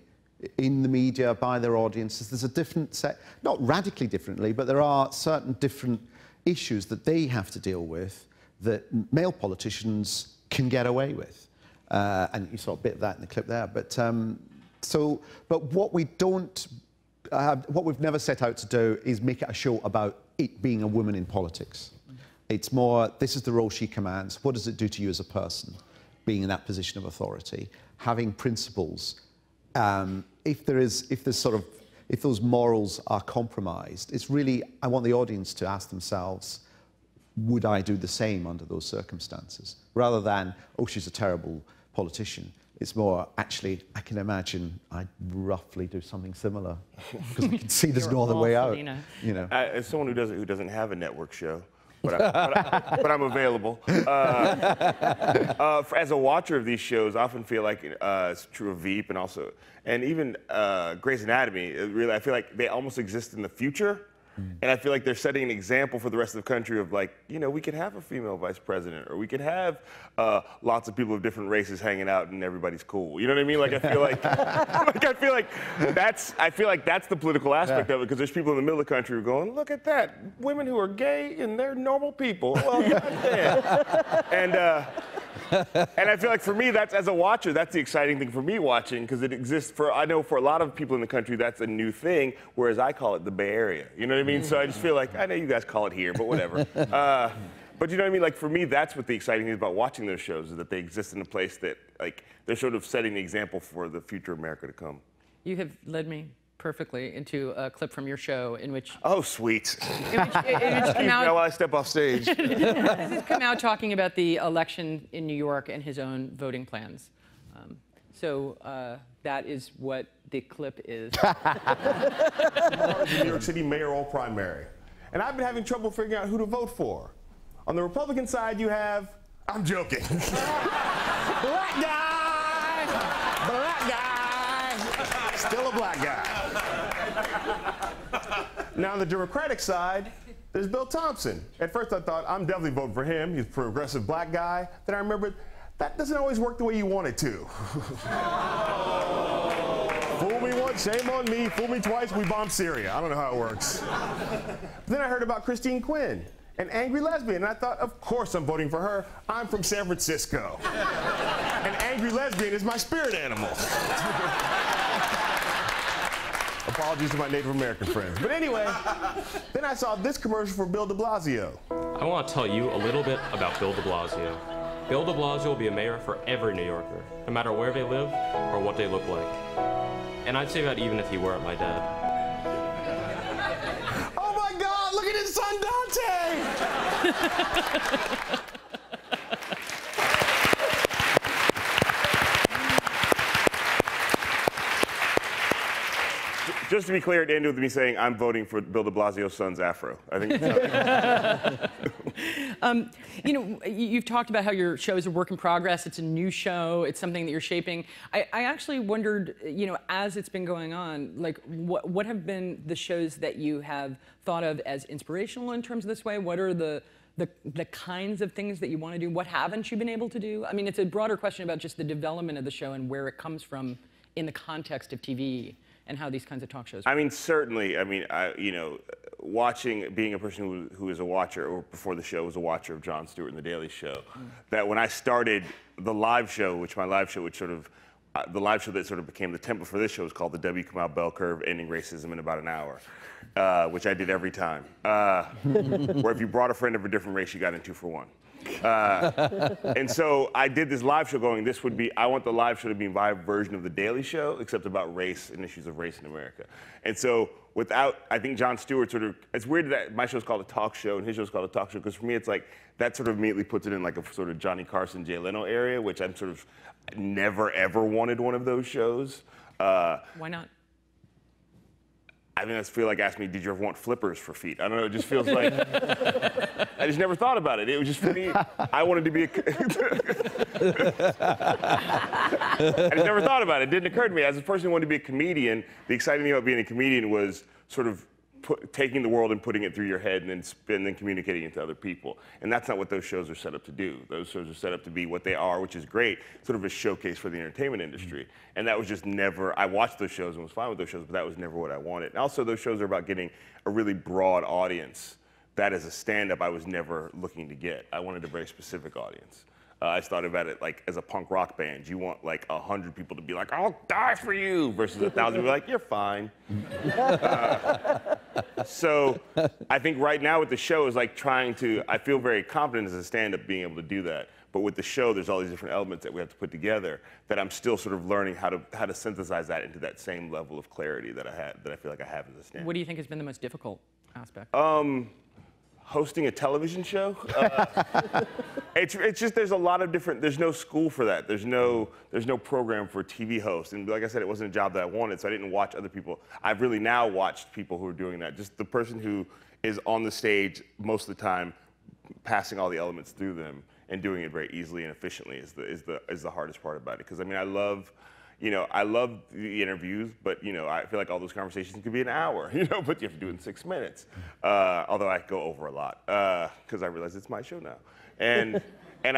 in the media by their audiences. There's a different set, not radically differently, but there are certain different issues that they have to deal with that male politicians can get away with. And you saw a bit of that in the clip there. But what we don't, what we've never set out to do is make it a show about it being a woman in politics. It's more, this is the role she commands. What does it do to you as a person, being in that position of authority, having principles? If those morals are compromised, it's really, I want the audience to ask themselves, would I do the same under those circumstances? Rather than, oh, she's a terrible politician. It's more, actually, I can imagine I'd roughly do something similar because I can see there's no other way out. You know. As someone who doesn't have a network show, but I'm available. As a watcher of these shows, I often feel like it's true of Veep and even Grey's Anatomy. Really, I feel like they almost exist in the future. And I feel like they're setting an example for the rest of the country of like, you know, we could have a female vice president, or we could have lots of people of different races hanging out and everybody's cool. You know what I mean? Like I feel like, I feel like that's the political aspect of it, because there's people in the middle of the country who are going, look at that, women who are gay and they're normal people. Well, goddamn. And I feel like for me, that's, as a watcher, that's the exciting thing for me watching, because it exists I know for a lot of people in the country, that's a new thing, whereas I call it the Bay Area. You know what I mean? So I just feel like, I know you guys call it here, but whatever. But you know what I mean? Like for me, that's what the exciting thing is about watching those shows, is that they exist in a place that, like, they're sort of setting the example for the future America to come. You have led me perfectly into a clip from your show in which... Oh, sweet. In which Kamau, now I step off stage. This is Kamau talking about the election in New York and his own voting plans. That is what the clip is. The New York City mayoral primary. And I've been having trouble figuring out who to vote for. On the Republican side, you have... I'm joking. Black guy! Black guy! Still a black guy. Now on the Democratic side, there's Bill Thompson. At first I thought, I'm definitely voting for him. He's a progressive black guy. Then I remembered, that doesn't always work the way you want it to. Fool me once, shame on me. Fool me twice, we bomb Syria. I don't know how it works. Then I heard about Christine Quinn, an angry lesbian, and I thought, of course I'm voting for her. I'm from San Francisco. An angry lesbian is my spirit animal. Apologies to my Native American friends. But anyway, then I saw this commercial for Bill de Blasio. I want to tell you a little bit about Bill de Blasio. Bill de Blasio will be a mayor for every New Yorker, no matter where they live or what they look like. And I'd say that even if he weren't my dad. Oh my God, look at his son Dante! Just to be clear, it ended with me saying I'm voting for Bill de Blasio's son's afro. I think. You know, you've talked about how your show is a work in progress. It's a new show. It's something that you're shaping. I actually wondered, you know, as it's been going on, like what have been the shows that you have thought of as inspirational in terms of this way? What are the kinds of things that you want to do? What haven't you been able to do? I mean, it's a broader question about just the development of the show and where it comes from in the context of TV. And how these kinds of talk shows work. I mean, certainly. I mean, you know, being a person who is a watcher, or before the show was a watcher of Jon Stewart and The Daily Show, that when I started the live show, which the live show that sort of became the template for this show was called the W. Kamau Bell Curve, Ending Racism in About an Hour, which I did every time. Where if you brought a friend of a different race, you got in 2 for 1. And so I did this live show going, I want the live show to be a live version of The Daily Show, except about race and issues of race in America. And so I think Jon Stewart it's weird that my show's called a talk show and his show's called a talk show, because for me it's like, that sort of immediately puts it in like a sort of Johnny Carson, Jay Leno area, which I'm sort of never ever wanted one of those shows. Why not? I mean, I feel like asking me, did you ever want flippers for feet? I don't know, it just feels like, I just never thought about it. It was just for me, I wanted to be I just never thought about it. It didn't occur to me. As a person who wanted to be a comedian, the exciting thing about being a comedian was sort of taking the world and putting it through your head and then communicating it to other people. And that's not what those shows are set up to do. Those shows are set up to be what they are, which is great, sort of a showcase for the entertainment industry. And that was just never, I watched those shows and was fine with those shows, but that was never what I wanted. And also those shows are about getting a really broad audience that as a stand-up I was never looking to get. I wanted a very specific audience. I started about it like as a punk rock band. You want like 100 people to be like, I'll die for you, versus 1,000 be like, you're fine. So I think right now with the show is like I feel very confident as a stand-up being able to do that. But with the show, there's all these different elements that we have to put together that I'm still sort of learning how to synthesize that into that same level of clarity that I feel like I have as a stand-up. What do you think has been the most difficult aspect? Hosting a television show. It's just there's a lot of different. There's no school for that. There's no program for TV hosts. And like I said, it wasn't a job that I wanted, so I didn't watch other people. I've really now watched people who are doing that. Just the person who is on the stage most of the time, passing all the elements through them and doing it very easily and efficiently is the hardest part about it. Because I mean, I love the interviews, but I feel like all those conversations could be an hour, but you have to do it in 6 minutes. Although I go over a lot, because I realize it's my show now. And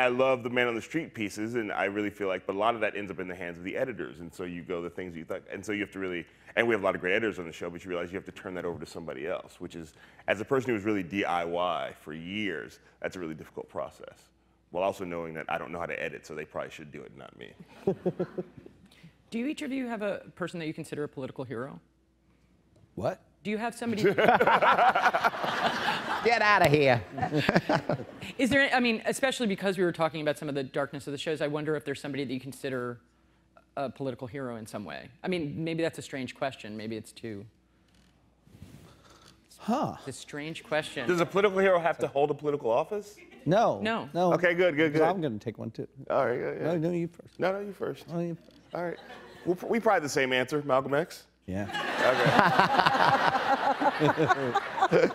I love the man on the street pieces, and I really feel like, but a lot of that ends up in the hands of the editors, and so you go the things you thought, and so you have to really, and we have a lot of great editors on the show, but you realize you have to turn that over to somebody else, which is, as a person who was really DIY for years, that's a really difficult process. While also knowing that I don't know how to edit, so they probably should do it, not me. Do each of you have a person that you consider a political hero? What? Do you have somebody? Get out of here. Is there, I mean, especially because we were talking about some of the darkness of the shows, I wonder if there's somebody that you consider a political hero in some way. I mean, maybe that's a strange question. Maybe it's too... Huh. It's a strange question. Does a political hero have to hold a political office? No. No. No. Okay, good. I'm going to take one too. All right, yeah. No, you first. No, you first. Oh, you first. All right. We probably the same answer, Malcolm X? Yeah. Okay.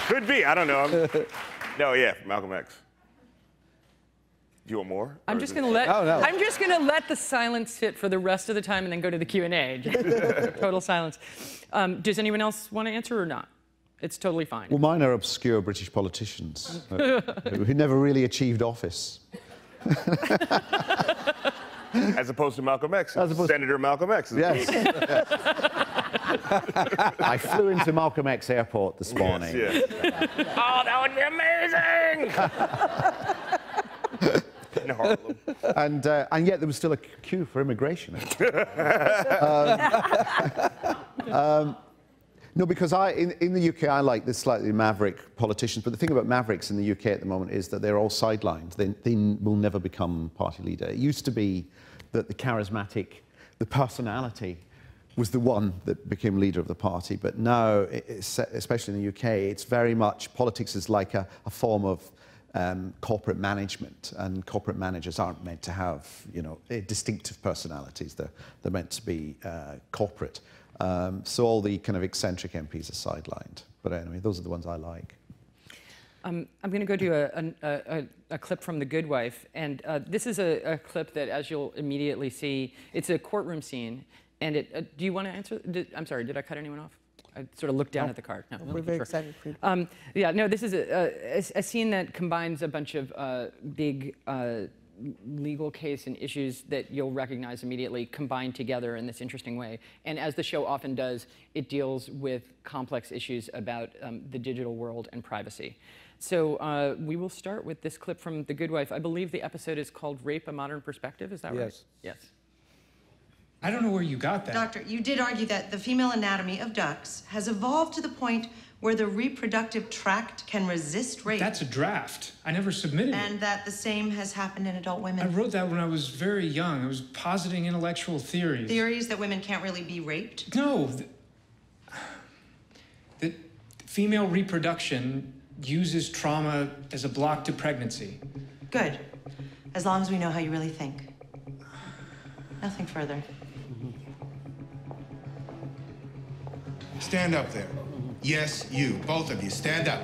Could be, I don't know. No, yeah, Malcolm X. Do you want more? I'm just gonna let. Oh, no. I'm just gonna let the silence sit for the rest of the time, and then go to the Q&A. Total silence. Does anyone else want to answer or not? It's totally fine. Well, mine are obscure British politicians who never really achieved office. As opposed to Malcolm X. Senator Malcolm X. Yes. Yes. I flew into Malcolm X Airport this morning. Yes, yes. Oh, that would be amazing! In Harlem. And yet there was still a queue for immigration. No, because in the UK, I like the slightly maverick politicians. But the thing about mavericks in the UK at the moment is that they're all sidelined. They will never become party leader. It used to be that the charismatic, the personality, was the one that became leader of the party. But now, especially in the UK, it's very much, politics is like a form of corporate management, and corporate managers aren't meant to have, distinctive personalities. They're meant to be corporate. So all the kind of eccentric MPs are sidelined. But anyway, those are the ones I like. I'm going to go to a clip from The Good Wife, and this is a clip that, as you'll immediately see, it's a courtroom scene. And do you want to answer? I'm sorry, did I cut anyone off? I sort of looked down at the card. No, we're very excited for you. Yeah, no, this is a scene that combines a bunch of big legal case and issues that you'll recognize immediately combined together in this interesting way. And as the show often does, it deals with complex issues about the digital world and privacy. So we will start with this clip from The Good Wife. I believe the episode is called Rape, A Modern Perspective. Is that right? Yes. Yes. I don't know where you got that. Doctor, you did argue that the female anatomy of ducks has evolved to the point where the reproductive tract can resist rape. That's a draft. I never submitted it. And that the same has happened in adult women. I wrote that when I was very young. I was positing intellectual theories. Theories that women can't really be raped? No. That female reproduction uses trauma as a block to pregnancy. Good. As long as we know how you really think. Nothing further. Stand up there. Yes, you, both of you, stand up.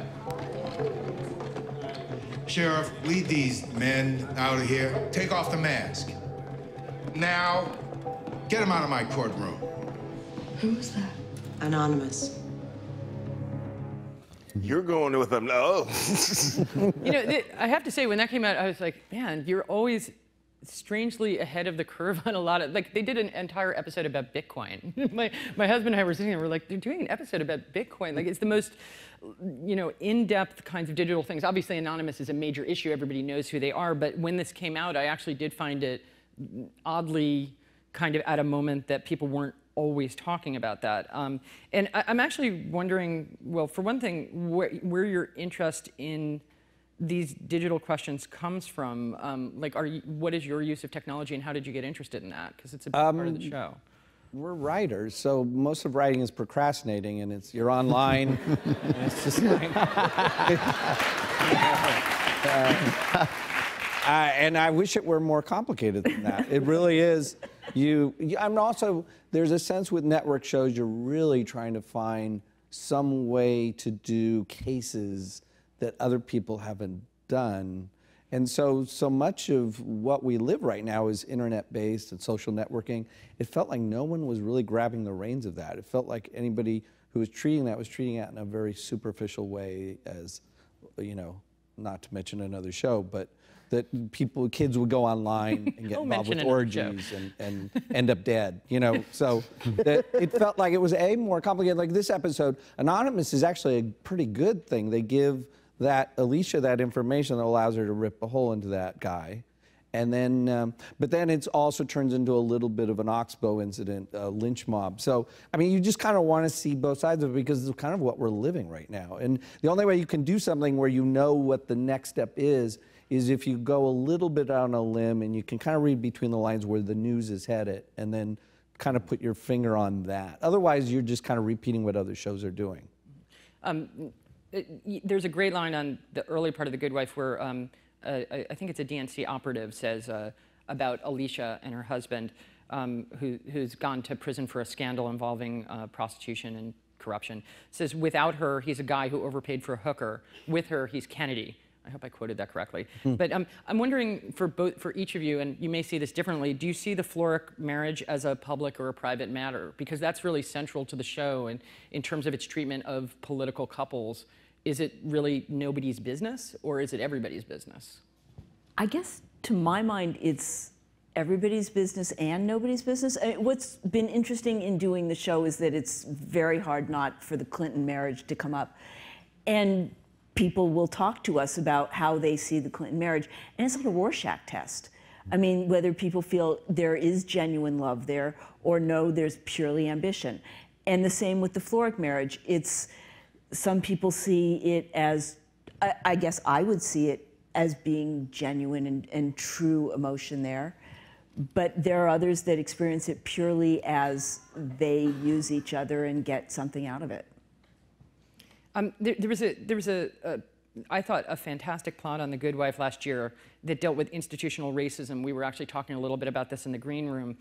Sheriff, lead these men out of here. Take off the mask. Now, get them out of my courtroom. Who was that? Anonymous. You're going with them. No. You know, I have to say, when that came out, I was like, man, you're always strangely ahead of the curve on a lot of, like, they did an entire episode about Bitcoin. my husband and I were sitting there, we're like, they're doing an episode about Bitcoin. Like, it's the most, you know, in-depth kinds of digital things. Obviously, Anonymous is a major issue. Everybody knows who they are. But when this came out, I actually did find it oddly kind of at a moment that people weren't always talking about that. And I'm actually wondering, well, for one thing, where your interest in these digital questions comes from. Like, what is your use of technology, and how did you get interested in that? Because it's a big part of the show. We're writers, so most of writing is procrastinating, and you're online, and it's just like... and I wish it were more complicated than that. It really is. I'm also, there's a sense with network shows, you're really trying to find some way to do cases that other people haven't done. And so much of what we live right now is internet-based and social networking. It felt like no one was really grabbing the reins of that. It felt like anybody who was treating that in a very superficial way, as, you know, not to mention another show, but that kids would go online and get involved with orgies and end up dead, you know. So it felt like it was more complicated. Like this episode, Anonymous is actually a pretty good thing. They give Alicia that information that allows her to rip a hole into that guy. And then, but then it also turns into a little bit of an Oxbow incident, a lynch mob. So, I mean, you just kind of want to see both sides of it because it's kind of what we're living right now. And the only way you can do something where you know what the next step is if you go a little bit on a limb and you can kind of read between the lines where the news is headed and then kind of put your finger on that. Otherwise, you're just kind of repeating what other shows are doing. There's a great line on the early part of The Good Wife where I think it's a DNC operative says about Alicia and her husband who's gone to prison for a scandal involving prostitution and corruption. Says, without her, he's a guy who overpaid for a hooker. With her, he's Kennedy. I hope I quoted that correctly. But I'm wondering for each of you, and you may see this differently, do you see the Florek marriage as a public or a private matter? Because that's really central to the show, and in terms of its treatment of political couples. Is it really nobody's business, or is it everybody's business? I guess, to my mind, it's everybody's business and nobody's business. What's been interesting in doing the show is that it's very hard not for the Clinton marriage to come up. And people will talk to us about how they see the Clinton marriage. And it's like a Rorschach test. I mean, whether people feel there is genuine love there or no, there's purely ambition. And the same with the Florek marriage. Some people see it as, I guess I would see it as being genuine and true emotion there. But there are others that experience it purely as they use each other and get something out of it. There was I thought, a fantastic plot on The Good Wife last year that dealt with institutional racism. We were actually talking a little bit about this in the green room.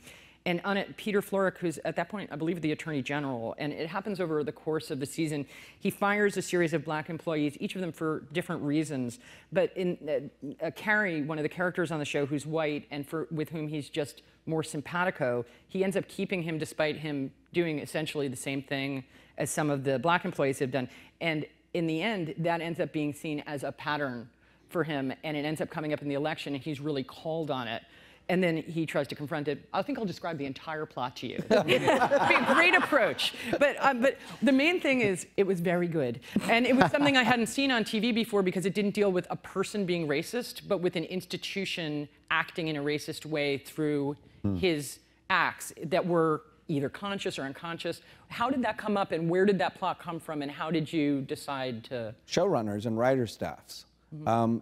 And on it, Peter Florek, who's at that point, I believe, the Attorney General, and it happens over the course of the season. He fires a series of black employees, each of them for different reasons. But in Carrie, one of the characters on the show, who's white and with whom he's just more simpatico, he ends up keeping him despite him doing essentially the same thing as some of the black employees have done. And in the end, that ends up being seen as a pattern for him, and it ends up coming up in the election, and he's really called on it. And then he tries to confront it. I think I'll describe the entire plot to you. It'd be a great approach. But the main thing is, it was very good. And it was something I hadn't seen on TV before because it didn't deal with a person being racist, but with an institution acting in a racist way through his acts that were either conscious or unconscious. How did that come up, and where did that plot come from, and how did you decide to? Showrunners and writer staffs.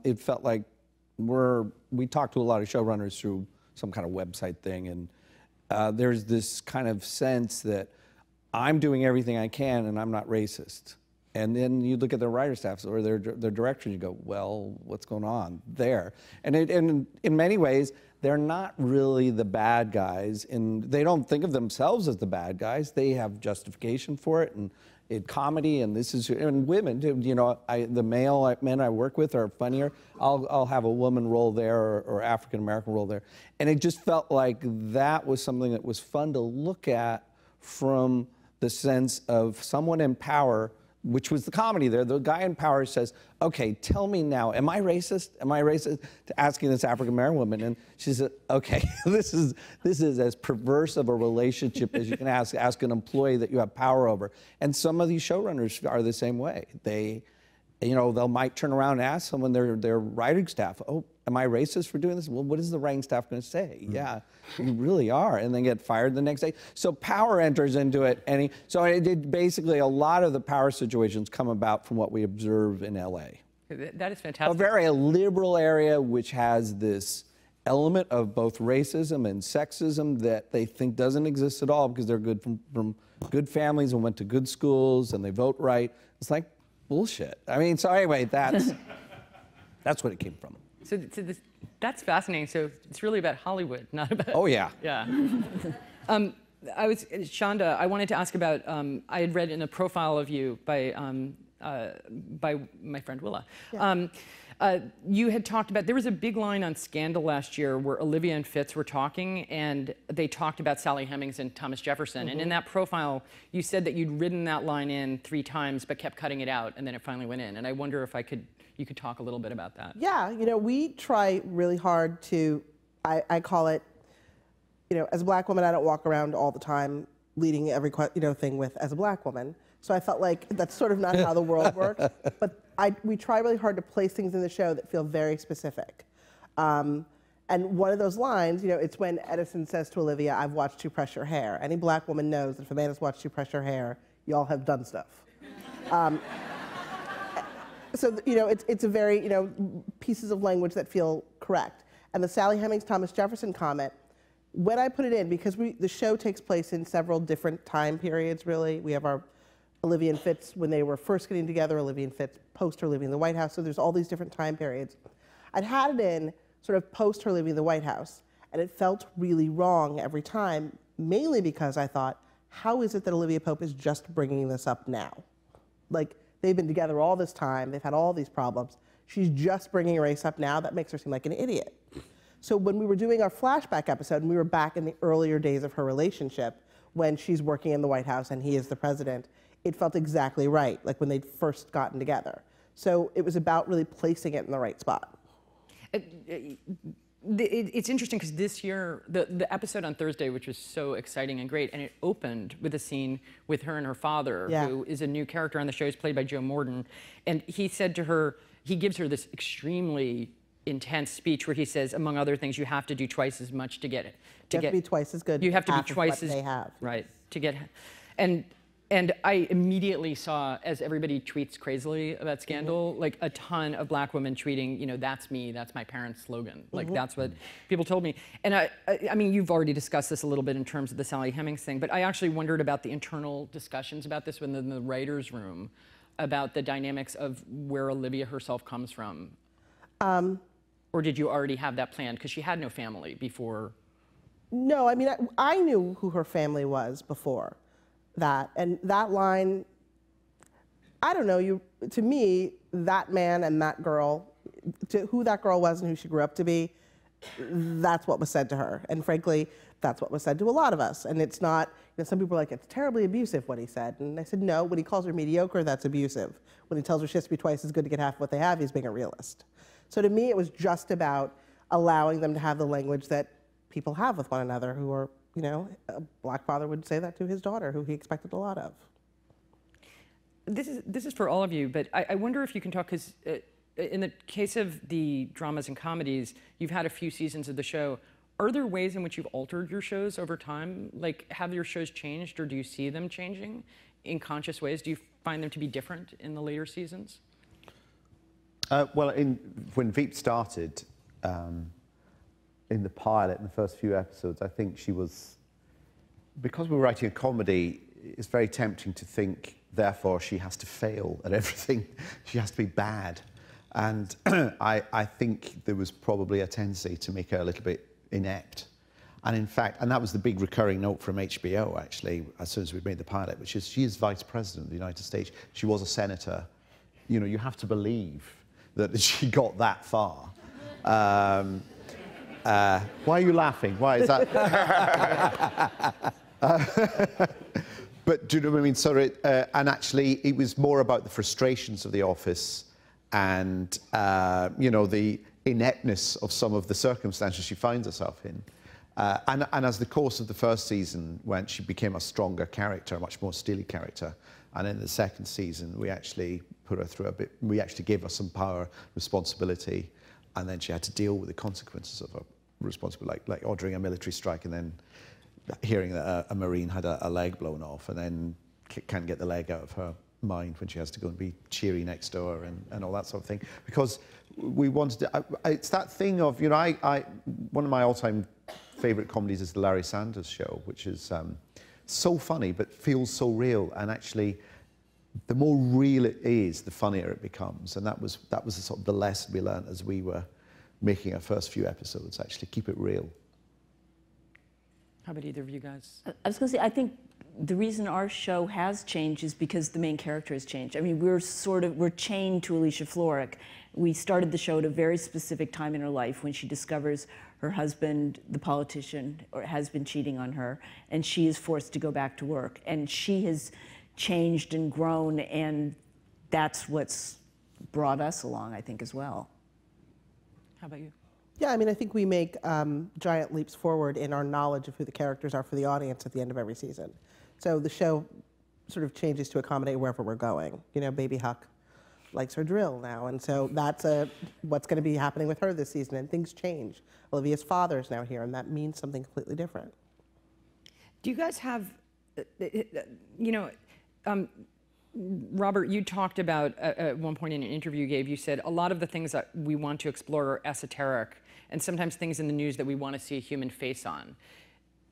It felt like we talked to a lot of showrunners through some kind of website thing, and there's this kind of sense that I'm doing everything I can and I'm not racist. And then you look at their writer staffs or their director, and you go, well, what's going on there? And in many ways, they're not really the bad guys. They don't think of themselves as the bad guys. They have justification for it. And in comedy, and women, you know, the male men I work with are funnier. I'll have a woman role there or African American role there. And it just felt like that was something that was fun to look at from the sense of someone in power, which was the comedy there. The guy in power says, okay, tell me now, am I racist? Am I racist? To asking this African-American woman. And she said, okay, this is as perverse of a relationship as you can ask an employee that you have power over. And some of these showrunners are the same way. They, you know, they might turn around and ask someone, their writing staff, oh, am I racist for doing this? Well, what is the writing staff going to say? Yeah, you really are. And then get fired the next day. So power enters into it. So it did basically a lot of the power situations come about from what we observe in LA. That is fantastic. A very liberal area which has this element of both racism and sexism that they think doesn't exist at all because they're good from good families and went to good schools and they vote right. It's like bullshit. I mean, so anyway, that's what it came from. So that's fascinating. So it's really about Hollywood, not about... Oh, yeah. Yeah. Shonda, I wanted to ask about, I had read in a profile of you by my friend Willa. Yeah. You had talked about, there was a big line on Scandal last year where Olivia and Fitz were talking, and they talked about Sally Hemings and Thomas Jefferson. And in that profile, you said that you'd written that line in 3 times, but kept cutting it out, and then it finally went in. And I wonder if you could talk a little bit about that. Yeah, you know, we try really hard to, I call it, you know, as a black woman, I don't walk around all the time leading every thing with as a black woman. So I felt like that's sort of not how the world works. But we try really hard to place things in the show that feel very specific. And one of those lines, you know, it's when Edison says to Olivia, I've watched you press your hair. Any black woman knows that if a man has watched you press your hair, y'all have done stuff. So, you know, it's a very, you know, pieces of language that feel correct. And the Sally Hemings, Thomas Jefferson comment, when I put it in, because the show takes place in several different time periods, really. We have our Olivia and Fitz when they were first getting together, Olivia and Fitz post her leaving the White House, so there's all these different time periods. I'd had it in sort of post her leaving the White House, and it felt really wrong every time, mainly because I thought, how is it that Olivia Pope is just bringing this up now? Like, they've been together all this time, they've had all these problems, she's just bringing race up now, that makes her seem like an idiot. So when we were doing our flashback episode, and we were back in the earlier days of her relationship, when she's working in the White House and he is the president, it felt exactly right, like when they'd first gotten together. So it was about really placing it in the right spot. It's interesting because this year, the episode on Thursday, which was so exciting and great, and it opened with a scene with her and her father, who is a new character on the show, is played by Joe Morden. And he said to her, he gives her this extremely intense speech where he says, among other things, you have to do twice as much to get it. You have to be twice as good. You have to be twice as they have. Right, to get, and I immediately saw, as everybody tweets crazily about Scandal, like a ton of black women tweeting, you know, that's me, that's my parents' slogan. Like that's what people told me. And I mean, you've already discussed this a little bit in terms of the Sally Hemings thing, but I actually wondered about the internal discussions about this within the writer's room, about the dynamics of where Olivia herself comes from. Or did you already have that planned? Because she had no family before. No, I mean, I knew who her family was before that. And that line, I don't know, to me, that man and that girl, to who that girl was and who she grew up to be, that's what was said to her. And frankly, that's what was said to a lot of us. And it's not, you know, some people are like, it's terribly abusive what he said. And I said, no, when he calls her mediocre, that's abusive. When he tells her she has to be twice as good to get half what they have, he's being a realist. So to me, it was just about allowing them to have the language that people have with one another who are, you know, a black father would say that to his daughter, who he expected a lot of. This is for all of you, but I wonder if you can talk, because in the case of the dramas and comedies, you've had a few seasons of the show. Are there ways in which you've altered your shows over time? Like, have your shows changed, or do you see them changing in conscious ways? Do you find them to be different in the later seasons? Well, when Veep started, in the pilot, in the first few episodes, I think she was, because we were writing a comedy, it's very tempting to think therefore she has to fail at everything. She has to be bad. And I think there was probably a tendency to make her a little bit inept. And in fact, and that was the big recurring note from HBO, actually, as soon as we made the pilot, which is she is Vice President of the United States. She was a senator. You know, you have to believe that she got that far. Why are you laughing? Why is that? But do you know what I mean? So and actually, it was more about the frustrations of the office and, you know, the ineptness of some of the circumstances she finds herself in. And as the course of the first season went, she became a stronger character, a much more steely character. And in the second season, we actually put her through a bit, we actually gave her some power, responsibility, and then she had to deal with the consequences of her responsibility, like ordering a military strike and then hearing that a Marine had a leg blown off, and then can't get the leg out of her mind when she has to go and be cheery next door and all that sort of thing. Because we wanted to, it's that thing of, you know, one of my all-time favourite comedies is the Larry Sanders Show, which is so funny but feels so real, and actually the more real it is, the funnier it becomes. And that was the sort of the lesson we learned as we were making our first few episodes, actually keep it real. How about either of you guys? I was going to say, I think the reason our show has changed is because the main character has changed. I mean, we're chained to Alicia Florrick. We started the show at a very specific time in her life when she discovers her husband, the politician, has been cheating on her, and she is forced to go back to work. And she has changed and grown, and that's what's brought us along, I think, as well. How about you? Yeah, I mean, I think we make giant leaps forward in our knowledge of who the characters are for the audience at the end of every season. So the show sort of changes to accommodate wherever we're going. You know, Baby Huck likes her drill now, and so that's what's going to be happening with her this season, and things change. Olivia's father is now here, and that means something completely different. Do you guys have, you know, Robert, you talked about, at one point in an interview you gave, you said, a lot of the things that we want to explore are esoteric, and sometimes things in the news that we want to see a human face on.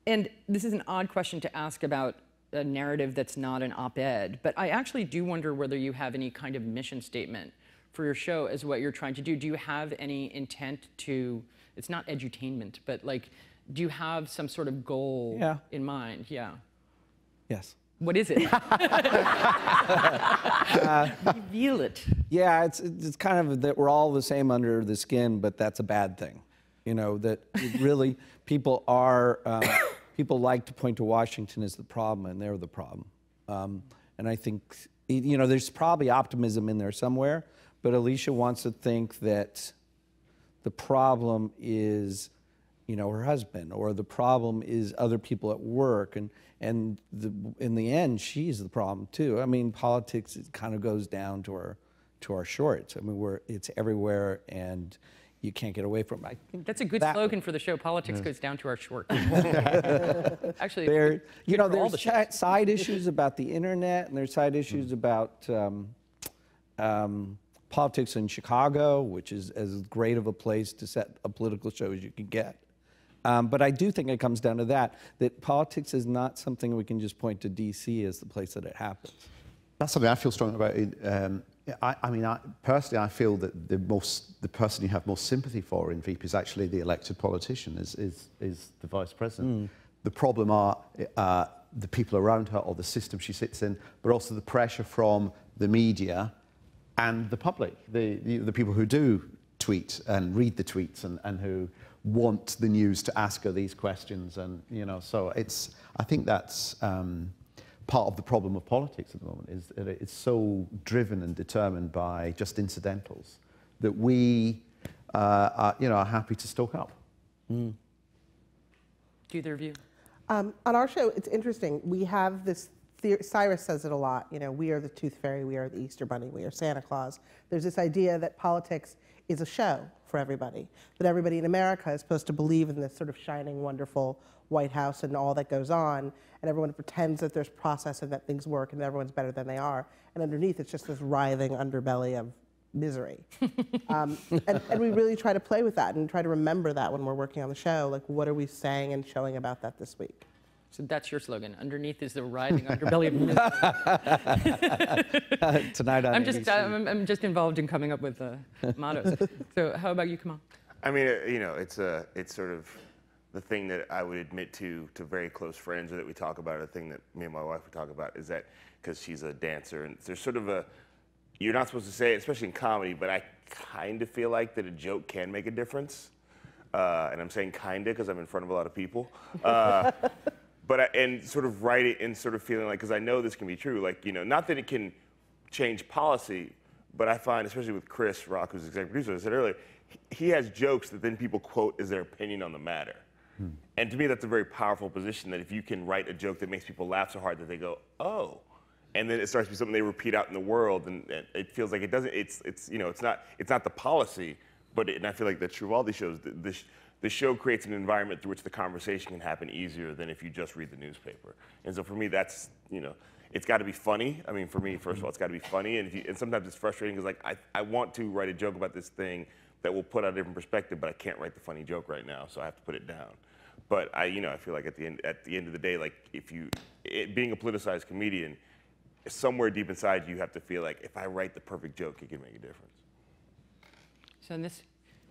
And this is an odd question to ask about a narrative that's not an op-ed, but I actually do wonder whether you have any kind of mission statement for your show as what you're trying to do. Do you have any intent to, it's not edutainment, but like, do you have some sort of goal in mind? Yeah. Yes. What is it? Reveal it. Yeah, it's kind of that we're all the same under the skin, but that's a bad thing. You know, that really people like to point to Washington as the problem, and they're the problem. And I think, you know, there's probably optimism in there somewhere, but Alicia wants to think that the problem is, you know, her husband, or the problem is other people at work, and in the end, she's the problem too. I mean, politics, it kind of goes down to our shorts. I mean, it's everywhere, and you can't get away from it. I think that's a good slogan for the show. Politics goes down to our shorts. Actually, you know, there's side issues about the internet, and there's side issues about politics in Chicago, which is as great of a place to set a political show as you can get. But I do think it comes down to that politics is not something we can just point to DC as the place that it happens. That's something I feel strongly about. I mean, personally, I feel that the person you have most sympathy for in Veep is actually the elected politician, is the vice president. The problem are the people around her or the system she sits in, but also the pressure from the media and the public, the people who do tweet and read the tweets and who want the news to ask her these questions. And, you know, so I think that's part of the problem of politics at the moment, is that it's so driven and determined by just incidentals that we are happy to stoke up. Do either of you? On our show, it's interesting. We have this theory, Cyrus says it a lot, you know, we are the Tooth Fairy, we are the Easter Bunny, we are Santa Claus. There's this idea that politics is a show for everybody, that everybody in America is supposed to believe in this sort of shining, wonderful White House and all that goes on, and everyone pretends that there's process and that things work and everyone's better than they are, and underneath it's just this writhing underbelly of misery. And we really try to play with that and try to remember that when we're working on the show, like what are we saying and showing about that this week? So that's your slogan. Underneath is the writhing underbelly of music. Tonight on ABC. I'm just involved in coming up with mottos. So how about you, Kamau? I mean, you know, it's sort of the thing that I would admit to very close friends, or that we talk about, a thing that me and my wife would talk about, is that because she's a dancer, and there's sort of you're not supposed to say it, especially in comedy, but I kind of feel like that a joke can make a difference. And I'm saying kinda because I'm in front of a lot of people. And sort of write it and sort of feeling like, because I know this can be true, like, you know, not that it can change policy, but I find, especially with Chris Rock, who's executive producer, as I said earlier, he has jokes that then people quote as their opinion on the matter. And to me, that's a very powerful position, that if you can write a joke that makes people laugh so hard that they go, oh, and then it starts to be something they repeat out in the world, and it feels like it doesn't, it's you know, it's not the policy, but and I feel like that's true of all these shows. The show creates an environment through which the conversation can happen easier than if you just read the newspaper. And so for me, that's, you know, it's got to be funny. I mean, for me, first of all, it's got to be funny. And sometimes it's frustrating because, like, I want to write a joke about this thing that will put out a different perspective, but I can't write the funny joke right now, so I have to put it down. But you know, I feel like at the end of the day, like, being a politicized comedian, somewhere deep inside you have to feel like, if I write the perfect joke, it can make a difference. So on this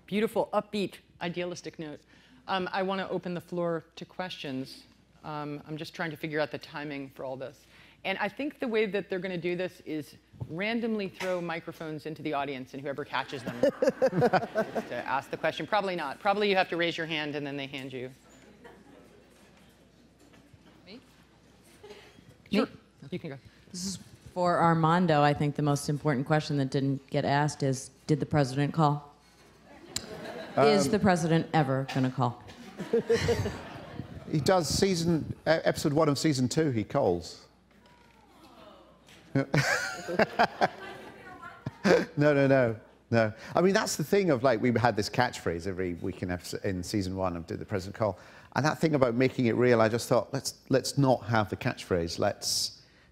beautiful, upbeat, idealistic note, I want to open the floor to questions. I'm just trying to figure out the timing for all this. And I think the way that they're going to do this is randomly throw microphones into the audience, and whoever catches them to ask the question. Probably not. Probably you have to raise your hand, and then they hand you. Me? Sure. You can go. This is for Armando. I think the most important question that didn't get asked is, did the president call? Is the president ever going to call? He does episode 1 of season 2, he calls. No. I mean, that's the thing of, like, we had this catchphrase every week in season 1 of Did the President Call? And that thing about making it real, I just thought, let's not have the catchphrase.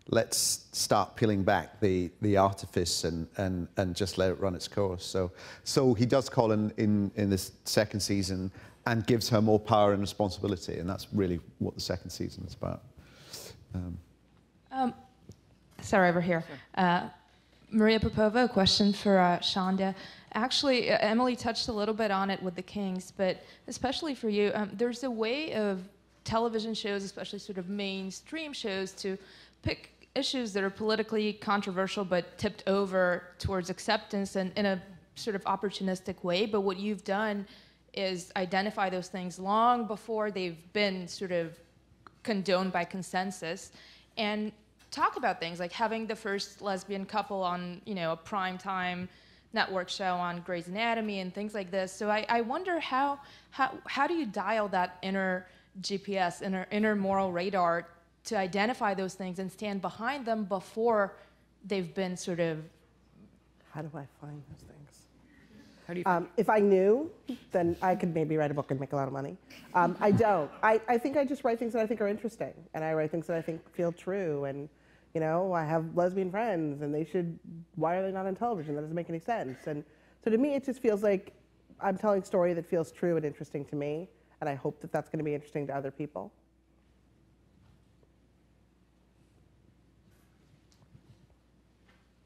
Let's start peeling back the artifice and just let it run its course. So he does call in this second season and gives her more power and responsibility, and that's really what the second season is about. Sorry, over here. Maria Popova, a question for Shonda. Actually, Emily touched a little bit on it with the Kings, but especially for you, there's a way of television shows, especially sort of mainstream shows, to pick issues that are politically controversial but tipped over towards acceptance and in a sort of opportunistic way. But what you've done is identify those things long before they've been sort of condoned by consensus, and talk about things like having the first lesbian couple on, you know, a primetime network show on Grey's Anatomy and things like this. So I wonder how do you dial that inner GPS, inner moral radar, to identify those things and stand behind them before they've been sort of... How do I find those things? How do you if I knew, then I could maybe write a book and make a lot of money. I don't. I think I just write things that I think are interesting, and I write things that I think feel true. And, you know, I have lesbian friends, and why are they not on television? That doesn't make any sense. And so to me, it just feels like I'm telling a story that feels true and interesting to me, and I hope that that's going to be interesting to other people.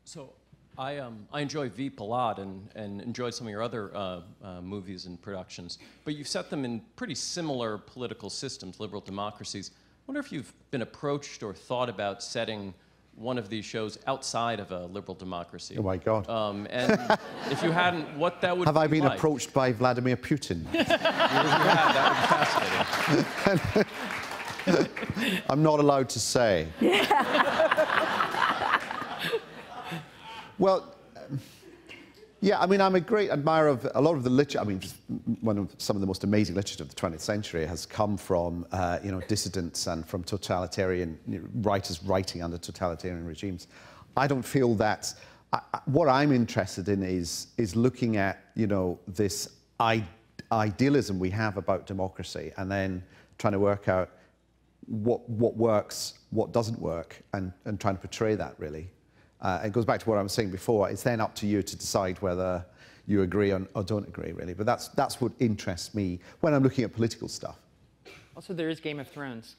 So I enjoy Veep a lot and enjoyed some of your other movies and productions, but you've set them in pretty similar political systems, liberal democracies. I wonder if you've been approached or thought about setting one of these shows outside of a liberal democracy. Oh my God. And if you hadn't, what that would Have be I been like? approached by Vladimir Putin? If you had, that would be fascinating. I'm not allowed to say. Well, yeah, I mean, I'm a great admirer of a lot of the literature. I mean, just some of the most amazing literature of the 20th century has come from, you know, dissidents and from totalitarian writers writing under totalitarian regimes. I don't feel that. What I'm interested in is looking at, you know, this idealism we have about democracy, and then trying to work out what works, what doesn't work, and trying to portray that, really. It goes back to what I was saying before. It's then up to you to decide whether you agree or don't agree, really. But that's what interests me when I'm looking at political stuff. Also, there is Game of Thrones.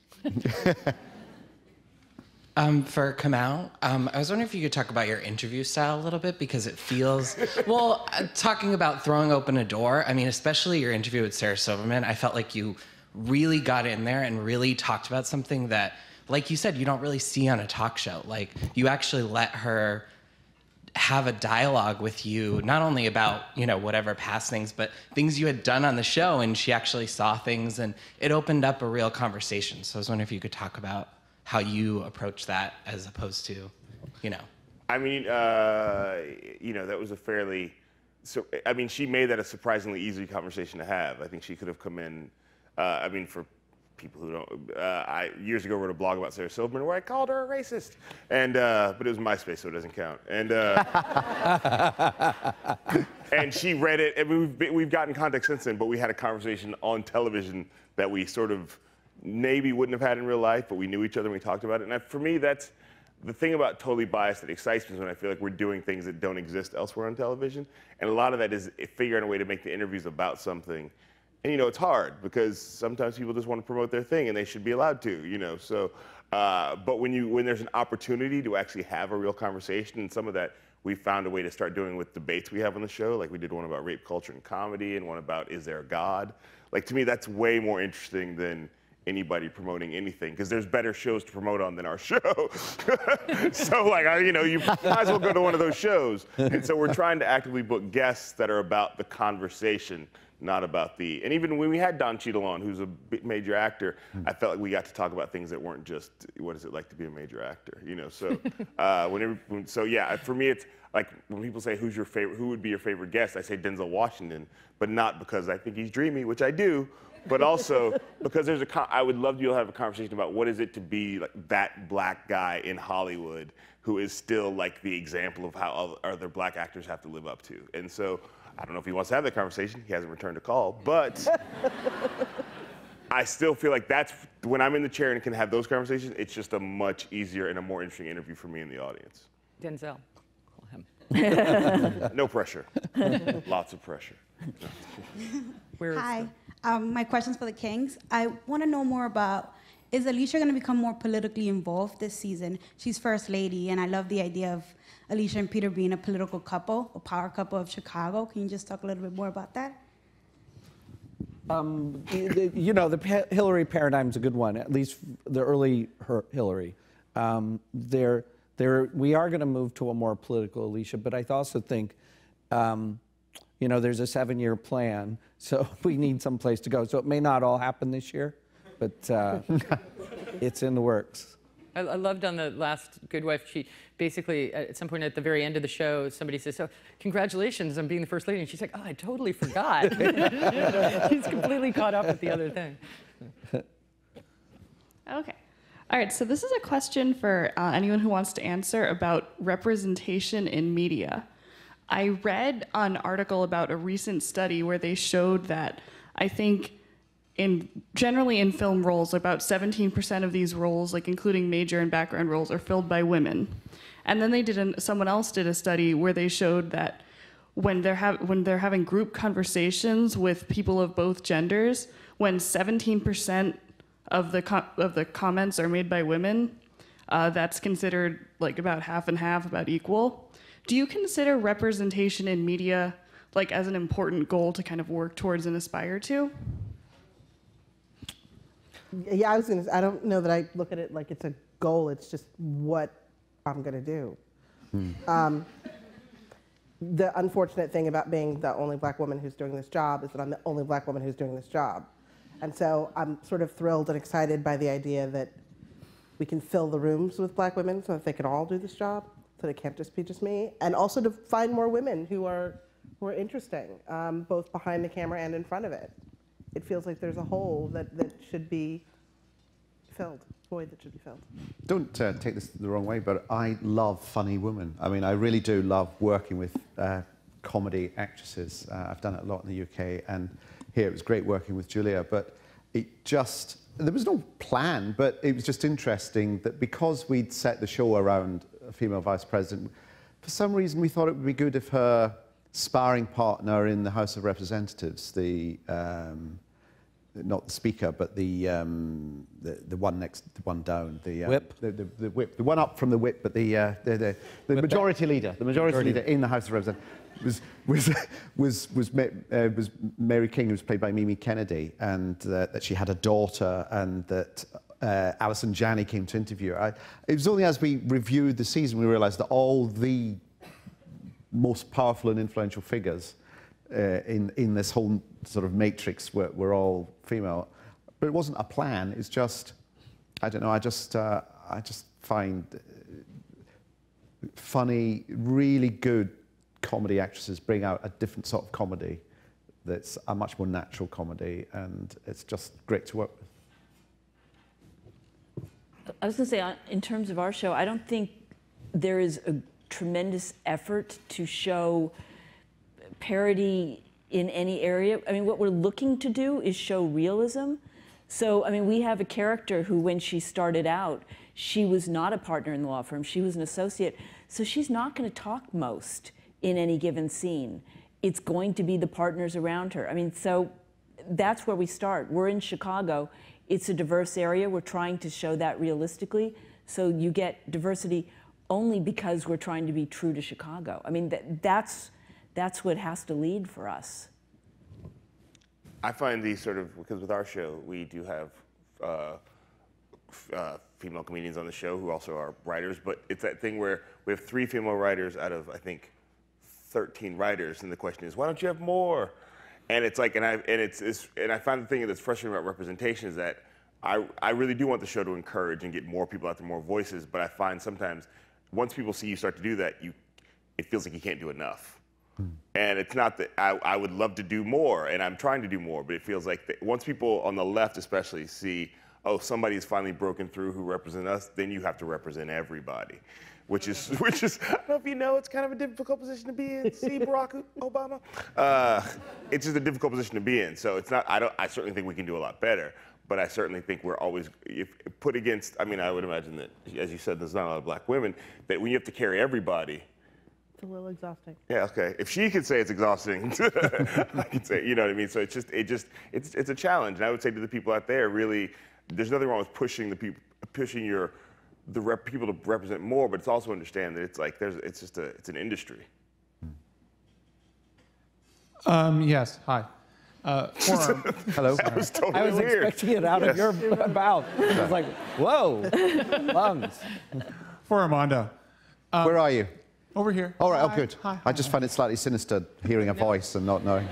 For Kamau, I was wondering if you could talk about your interview style a little bit, because it feels, well, talking about throwing open a door, I mean, especially your interview with Sarah Silverman, I felt like you really got in there and really talked about something that, like you said, you don't really see on a talk show. Like, you actually let her have a dialogue with you, not only about, you know, whatever past things, but things you had done on the show, and she actually saw things, and it opened up a real conversation. So I was wondering if you could talk about how you approach that as opposed to, you know. I mean, you know, that was a fairly, so, I mean, she made that a surprisingly easy conversation to have. I think she could have come in, I mean, for people who don't, I years ago wrote a blog about Sarah Silverman where I called her a racist, and but it was MySpace, so it doesn't count. And and she read it, and we've gotten context since then, but we had a conversation on television that we sort of maybe wouldn't have had in real life, but we knew each other and we talked about it. And for me, that's the thing about Totally Biased that excites me, is when I feel like we're doing things that don't exist elsewhere on television. And a lot of that is figuring a way to make the interviews about something. And, you know, it's hard because sometimes people just want to promote their thing, and they should be allowed to, you know. So, but when there's an opportunity to actually have a real conversation, and some of that we found a way to start doing with debates we have on the show. Like, we did one about rape culture and comedy, and one about is there a God? Like, to me, that's way more interesting than anybody promoting anything, because there's better shows to promote on than our show. So, like, you know, you might as well go to one of those shows. And so we're trying to actively book guests that are about the conversation, not about the, and even when we had Don Cheadle on, who's a major actor, I felt like we got to talk about things that weren't just, what is it like to be a major actor, you know? So, so yeah, for me, it's like when people say, who's your favorite, who would be your favorite guest? I say Denzel Washington, but not because I think he's dreamy, which I do, but also because there's I would love to have a conversation about what is it to be like that black guy in Hollywood who is still like the example of how other black actors have to live up to. And so, I don't know if he wants to have that conversation. He hasn't returned a call, but I still feel like that's, when I'm in the chair and can have those conversations, it's just a much easier and a more interesting interview for me and the audience. Denzel, call him. No pressure. Lots of pressure. Hi. My question's for the Kings. I want to know more about, is Alicia going to become more politically involved this season? She's First Lady, and I love the idea of Alicia and Peter being a political couple, a power couple of Chicago. Can you just talk a little bit more about that? You know, the Hillary paradigm's a good one, at least the early Hillary. We are going to move to a more political Alicia, but I also think, you know, there's a 7-year plan, so we need some place to go. So it may not all happen this year, but it's in the works. I loved on the last Good Wife, she basically, at some point at the very end of the show, somebody says, so congratulations on being the First Lady. And she's like, oh, I totally forgot. She's completely caught up with the other thing. Okay. All right, so this is a question for anyone who wants to answer about representation in media. I read an article about a recent study where they showed that I think generally in film roles, about 17% of these roles, like including major and background roles, are filled by women. And then someone else did a study where they showed that when they're having group conversations with people of both genders, when 17% of the comments are made by women, that's considered like about half and half, about equal. Do you consider representation in media like as an important goal to kind of work towards and aspire to? Yeah, I don't know that I look at it like it's a goal. It's just what I'm going to do. The unfortunate thing about being the only black woman who's doing this job is that I'm the only black woman who's doing this job. And so I'm sort of thrilled and excited by the idea that we can fill the rooms with black women so that they can all do this job, so it can't just be me. And also to find more women who are interesting, both behind the camera and in front of it. It feels like there's a hole that should be filled, void that should be filled. Don't take this the wrong way, but I love funny women. I mean, I really do love working with comedy actresses. I've done it a lot in the UK, and here it was great working with Julia, but there was no plan, but it was just interesting that because we'd set the show around a female vice president, for some reason we thought it would be good if her sparring partner in the House of Representatives, the not the speaker, but the one next, the one down, the whip, the whip, the one up from the whip, but the majority leader, the majority leader in the House of Representatives was Mary King, who was played by Mimi Kennedy, and that she had a daughter, and that Alison Janney came to interview her. It was only as we reviewed the season we realised that all the most powerful and influential figures in this whole sort of matrix were all female. But it wasn't a plan. It's just, I don't know. I just find funny, really good comedy actresses bring out a different sort of comedy that's a much more natural comedy, and it's just great to work with. I was going to say, in terms of our show, I don't think there is a tremendous effort to show parody in any area. I mean, what we're looking to do is show realism. So, I mean, we have a character who, when she started out, she was not a partner in the law firm. She was an associate. So she's not going to talk most in any given scene. It's going to be the partners around her. I mean, so that's where we start. We're in Chicago. It's a diverse area. We're trying to show that realistically. So you get diversity only because we're trying to be true to Chicago. I mean, that's what has to lead for us. I find these sort of, because with our show, we do have female comedians on the show who also are writers, but it's that thing where we have 3 female writers out of, I think, 13 writers, and the question is, why don't you have more? And it's like, and I find the thing that's frustrating about representation is that I really do want the show to encourage and get more people out there, more voices, but I find sometimes once people see you start to do that, it feels like you can't do enough. And it's not that I would love to do more, and I'm trying to do more, but it feels like once people on the left especially see, oh, somebody's finally broken through who represent us, then you have to represent everybody. Which is, I don't know if you know, it's kind of a difficult position to be in. See, Barack Obama? It's just a difficult position to be in. So it's not, I certainly think we can do a lot better, but I certainly think we're always, if put against, I mean, I would imagine that, as you said, there's not a lot of black women, that when you have to carry everybody. It's a little exhausting. Yeah, okay. If she could say it's exhausting, I could say, you know what I mean? So it's a challenge. And I would say to the people out there, really, there's nothing wrong with pushing the people, pushing people to represent more, but it's also understand that it's like it's an industry. Yes. Hi. Hello. I was expecting it out of your mouth. I was like, whoa, lungs. For Armando. Where are you? Over here. All right. Oh, good. Hi. I just find it slightly sinister hearing a voice and not knowing.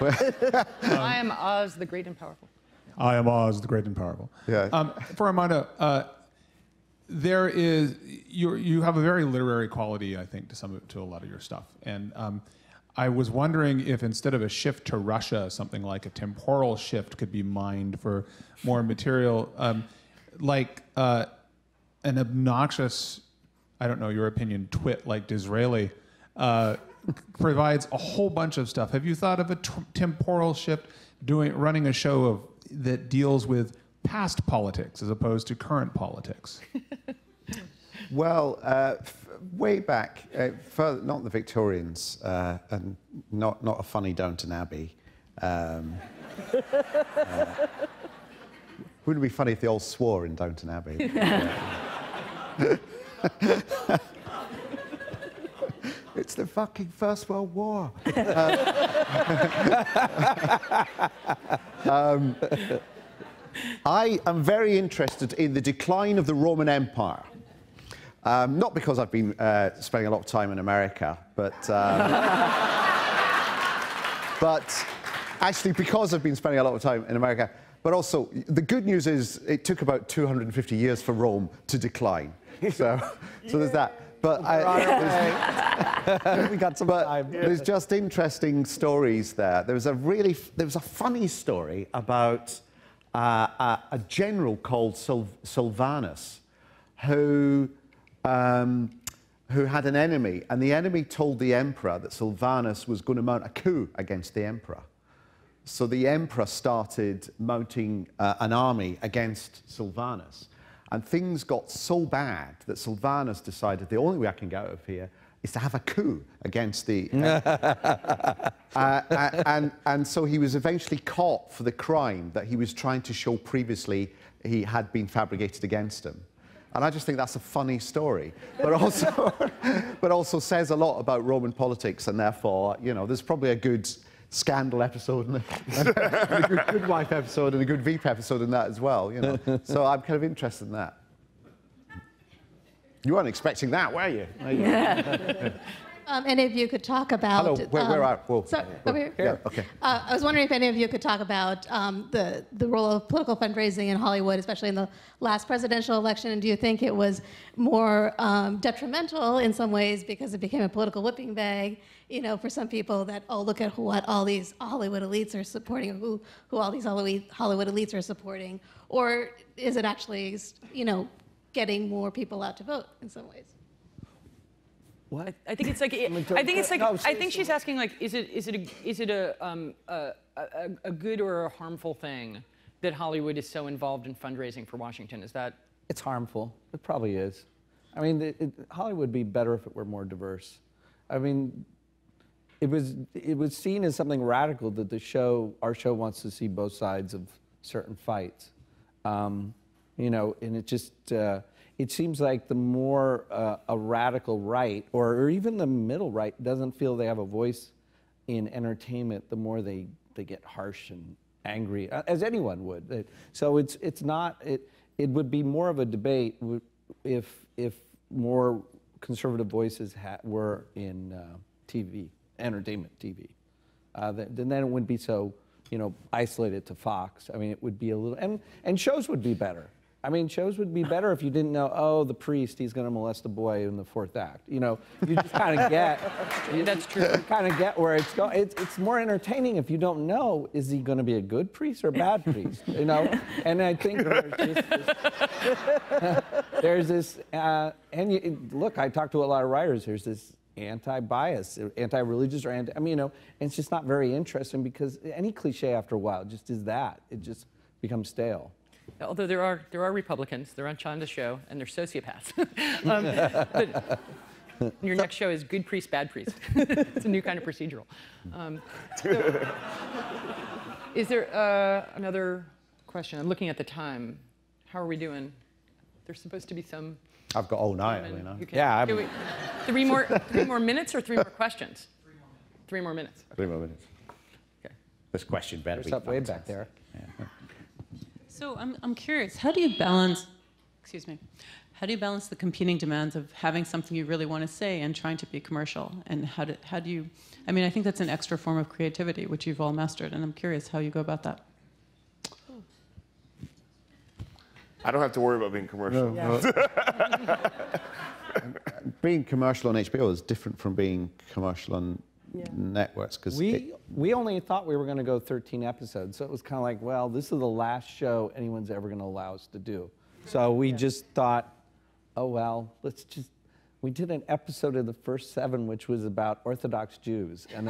I am Oz, the great and powerful. I am Oz, the great and powerful. Yeah. For Armando, you have a very literary quality, I think, to a lot of your stuff. And I was wondering if instead of a shift to Russia, something like a temporal shift could be mined for more material, like an obnoxious, I don't know your opinion, twit like Disraeli provides a whole bunch of stuff. Have you thought of a temporal shift, running a show that deals with past politics as opposed to current politics? Well, way back, not the Victorians, and not a funny Downton Abbey. Wouldn't it be funny if they all swore in Downton Abbey? It's the fucking First World War. I am very interested in the decline of the Roman Empire. Not because I've been spending a lot of time in America, but actually because I've been spending a lot of time in America. But also, the good news is it took about 250 years for Rome to decline. So there's that. But we got some time. There's just interesting stories there. There was a funny story about a general called Sylvanus, who had an enemy, and the enemy told the emperor that Sylvanus was going to mount a coup against the emperor. So the emperor started mounting an army against Sylvanus. And things got so bad that Sylvanus decided the only way I can get out of here is to have a coup against the... and so he was eventually caught for the crime that he was trying to show previously he had been fabricated against him. And I just think that's a funny story, but also says a lot about Roman politics, and therefore, you know, there's probably a good scandal episode and a good wife episode and a good Veep episode in that as well, you know. So I'm kind of interested in that. You weren't expecting that, were you? Any of you could talk about... Hello, where are... Whoa. Sorry, over here. Yeah, okay. I was wondering if any of you could talk about the role of political fundraising in Hollywood, especially in the last presidential election, and do you think it was more detrimental in some ways because it became a political whipping bag, you know, for some people that, oh, look at what all these Hollywood elites are supporting, or who all these Hollywood elites are supporting, or is it actually, you know, getting more people out to vote in some ways? What? I think it's like I think she's asking, like, is it a good or a harmful thing that Hollywood is so involved in fundraising for Washington? Is that... It's harmful. It probably is. I mean, Hollywood would be better if it were more diverse. I mean, it was seen as something radical that our show wants to see both sides of certain fights. You know, and it just, it seems like the more a radical right, or even the middle right, doesn't feel they have a voice in entertainment, the more they get harsh and angry, as anyone would. So it's not, it would be more of a debate if more conservative voices were in TV, entertainment TV. Then it wouldn't be so, you know, isolated to Fox. I mean, it would be a little, and shows would be better. I mean, shows would be better if you didn't know, oh, the priest, he's going to molest a boy in the 4th act. You know, you just kind of get. That's true. You kind of get where it's going. It's more entertaining if you don't know, is he going to be a good priest or a bad priest? You know, and I think there's this, look, I talk to a lot of writers. There's this anti-bias, anti-religious, or I mean, you know, and it's just not very interesting because any cliche after a while just is that. It just becomes stale. Although there are Republicans, they're on Shonda's show, and they're sociopaths. But your next show is Good Priest, Bad Priest. It's a new kind of procedural. So, is there another question? I'm looking at the time. How are we doing? There's supposed to be some... I've got all night, you know. Yeah. Three more minutes or 3 more questions? 3 more minutes. Okay. 3 more minutes. Okay. This question better be way back there. Yeah. So I'm curious, how do you balance, how do you balance the competing demands of having something you really want to say and trying to be commercial? And how do you, I mean, I think that's an extra form of creativity, which you've all mastered, and I'm curious how you go about that. I don't have to worry about being commercial. No. Being commercial on HBO is different from being commercial on networks, because we only thought we were going to go 13 episodes, so it was kind of like, well, this is the last show anyone's ever going to allow us to do. So we just thought, oh well, we did an episode of the first 7 which was about Orthodox Jews and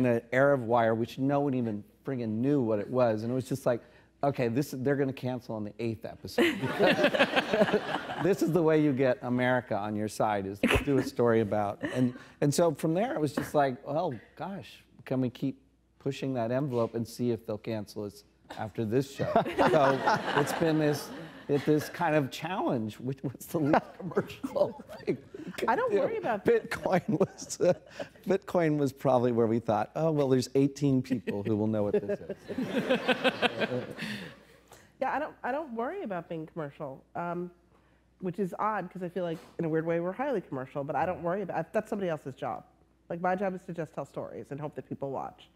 the Arab Wire, which no one even friggin' knew what it was, and it was just like, okay, they're going to cancel on the 8th episode. This is the way you get America on your side, is to do a story about. And so from there, it was just like, well, gosh, can we keep pushing that envelope and see if they'll cancel us after this show? So it's been this kind of challenge, which was the least commercial thing. I don't worry about Bitcoin was probably where we thought, oh, well, there's 18 people who will know what this is. Yeah, I don't worry about being commercial, which is odd because I feel like in a weird way we're highly commercial, but I don't worry about that's somebody else's job. Like my job is to just tell stories and hope that people watch.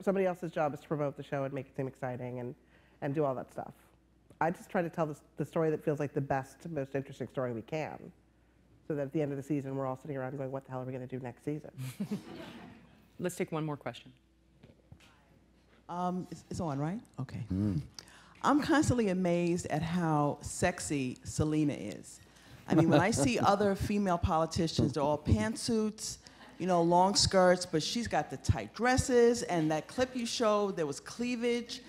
Somebody else's job is to promote the show and make it seem exciting and do all that stuff. I just try to tell the story that feels like the best, most interesting story we can, so that at the end of the season we're all sitting around going, what the hell are we going to do next season? Let's take one more question. It's on, right? Okay. I'm constantly amazed at how sexy Selena is. I mean, when I see other female politicians, they're all pantsuits, you know, long skirts, but she's got the tight dresses, and that clip you showed, there was cleavage.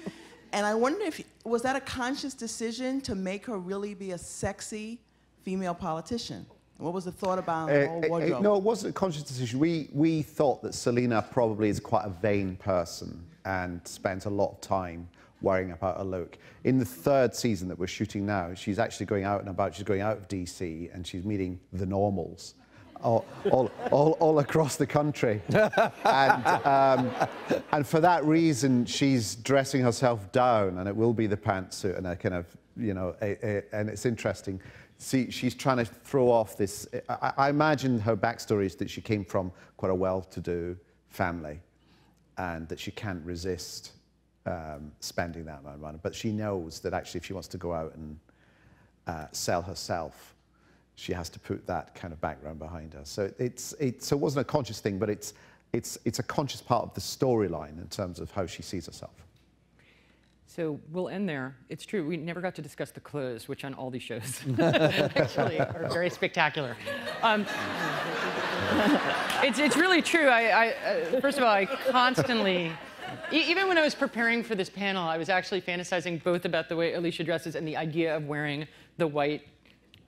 And I wonder was that a conscious decision to make her really be a sexy female politician? What was the thought about the whole wardrobe? No, it wasn't a conscious decision. We thought that Selena probably is quite a vain person and spends a lot of time worrying about her look. In the 3rd season that we're shooting now, she's actually going out and about. She's going out of DC and she's meeting the normals all across the country. And for that reason, she's dressing herself down, and it will be the pantsuit and a kind of, you know, and it's interesting. See, she's trying to throw off this. I imagine her backstory is that she came from quite a well-to-do family and that she can't resist spending that amount of money. But she knows that actually if she wants to go out and sell herself, she has to put that kind of background behind her. So so it wasn't a conscious thing, but it's a conscious part of the storyline in terms of how she sees herself. So we'll end there. It's true, we never got to discuss the clothes, which on all these shows actually are very spectacular. It's really true. First of all, I constantly, even when I was preparing for this panel, I was actually fantasizing both about the way Alicia dresses and the idea of wearing the white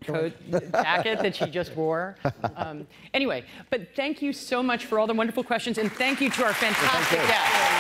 coat jacket that she just wore. Anyway, but thank you so much for all the wonderful questions, and thank you to our fantastic guests.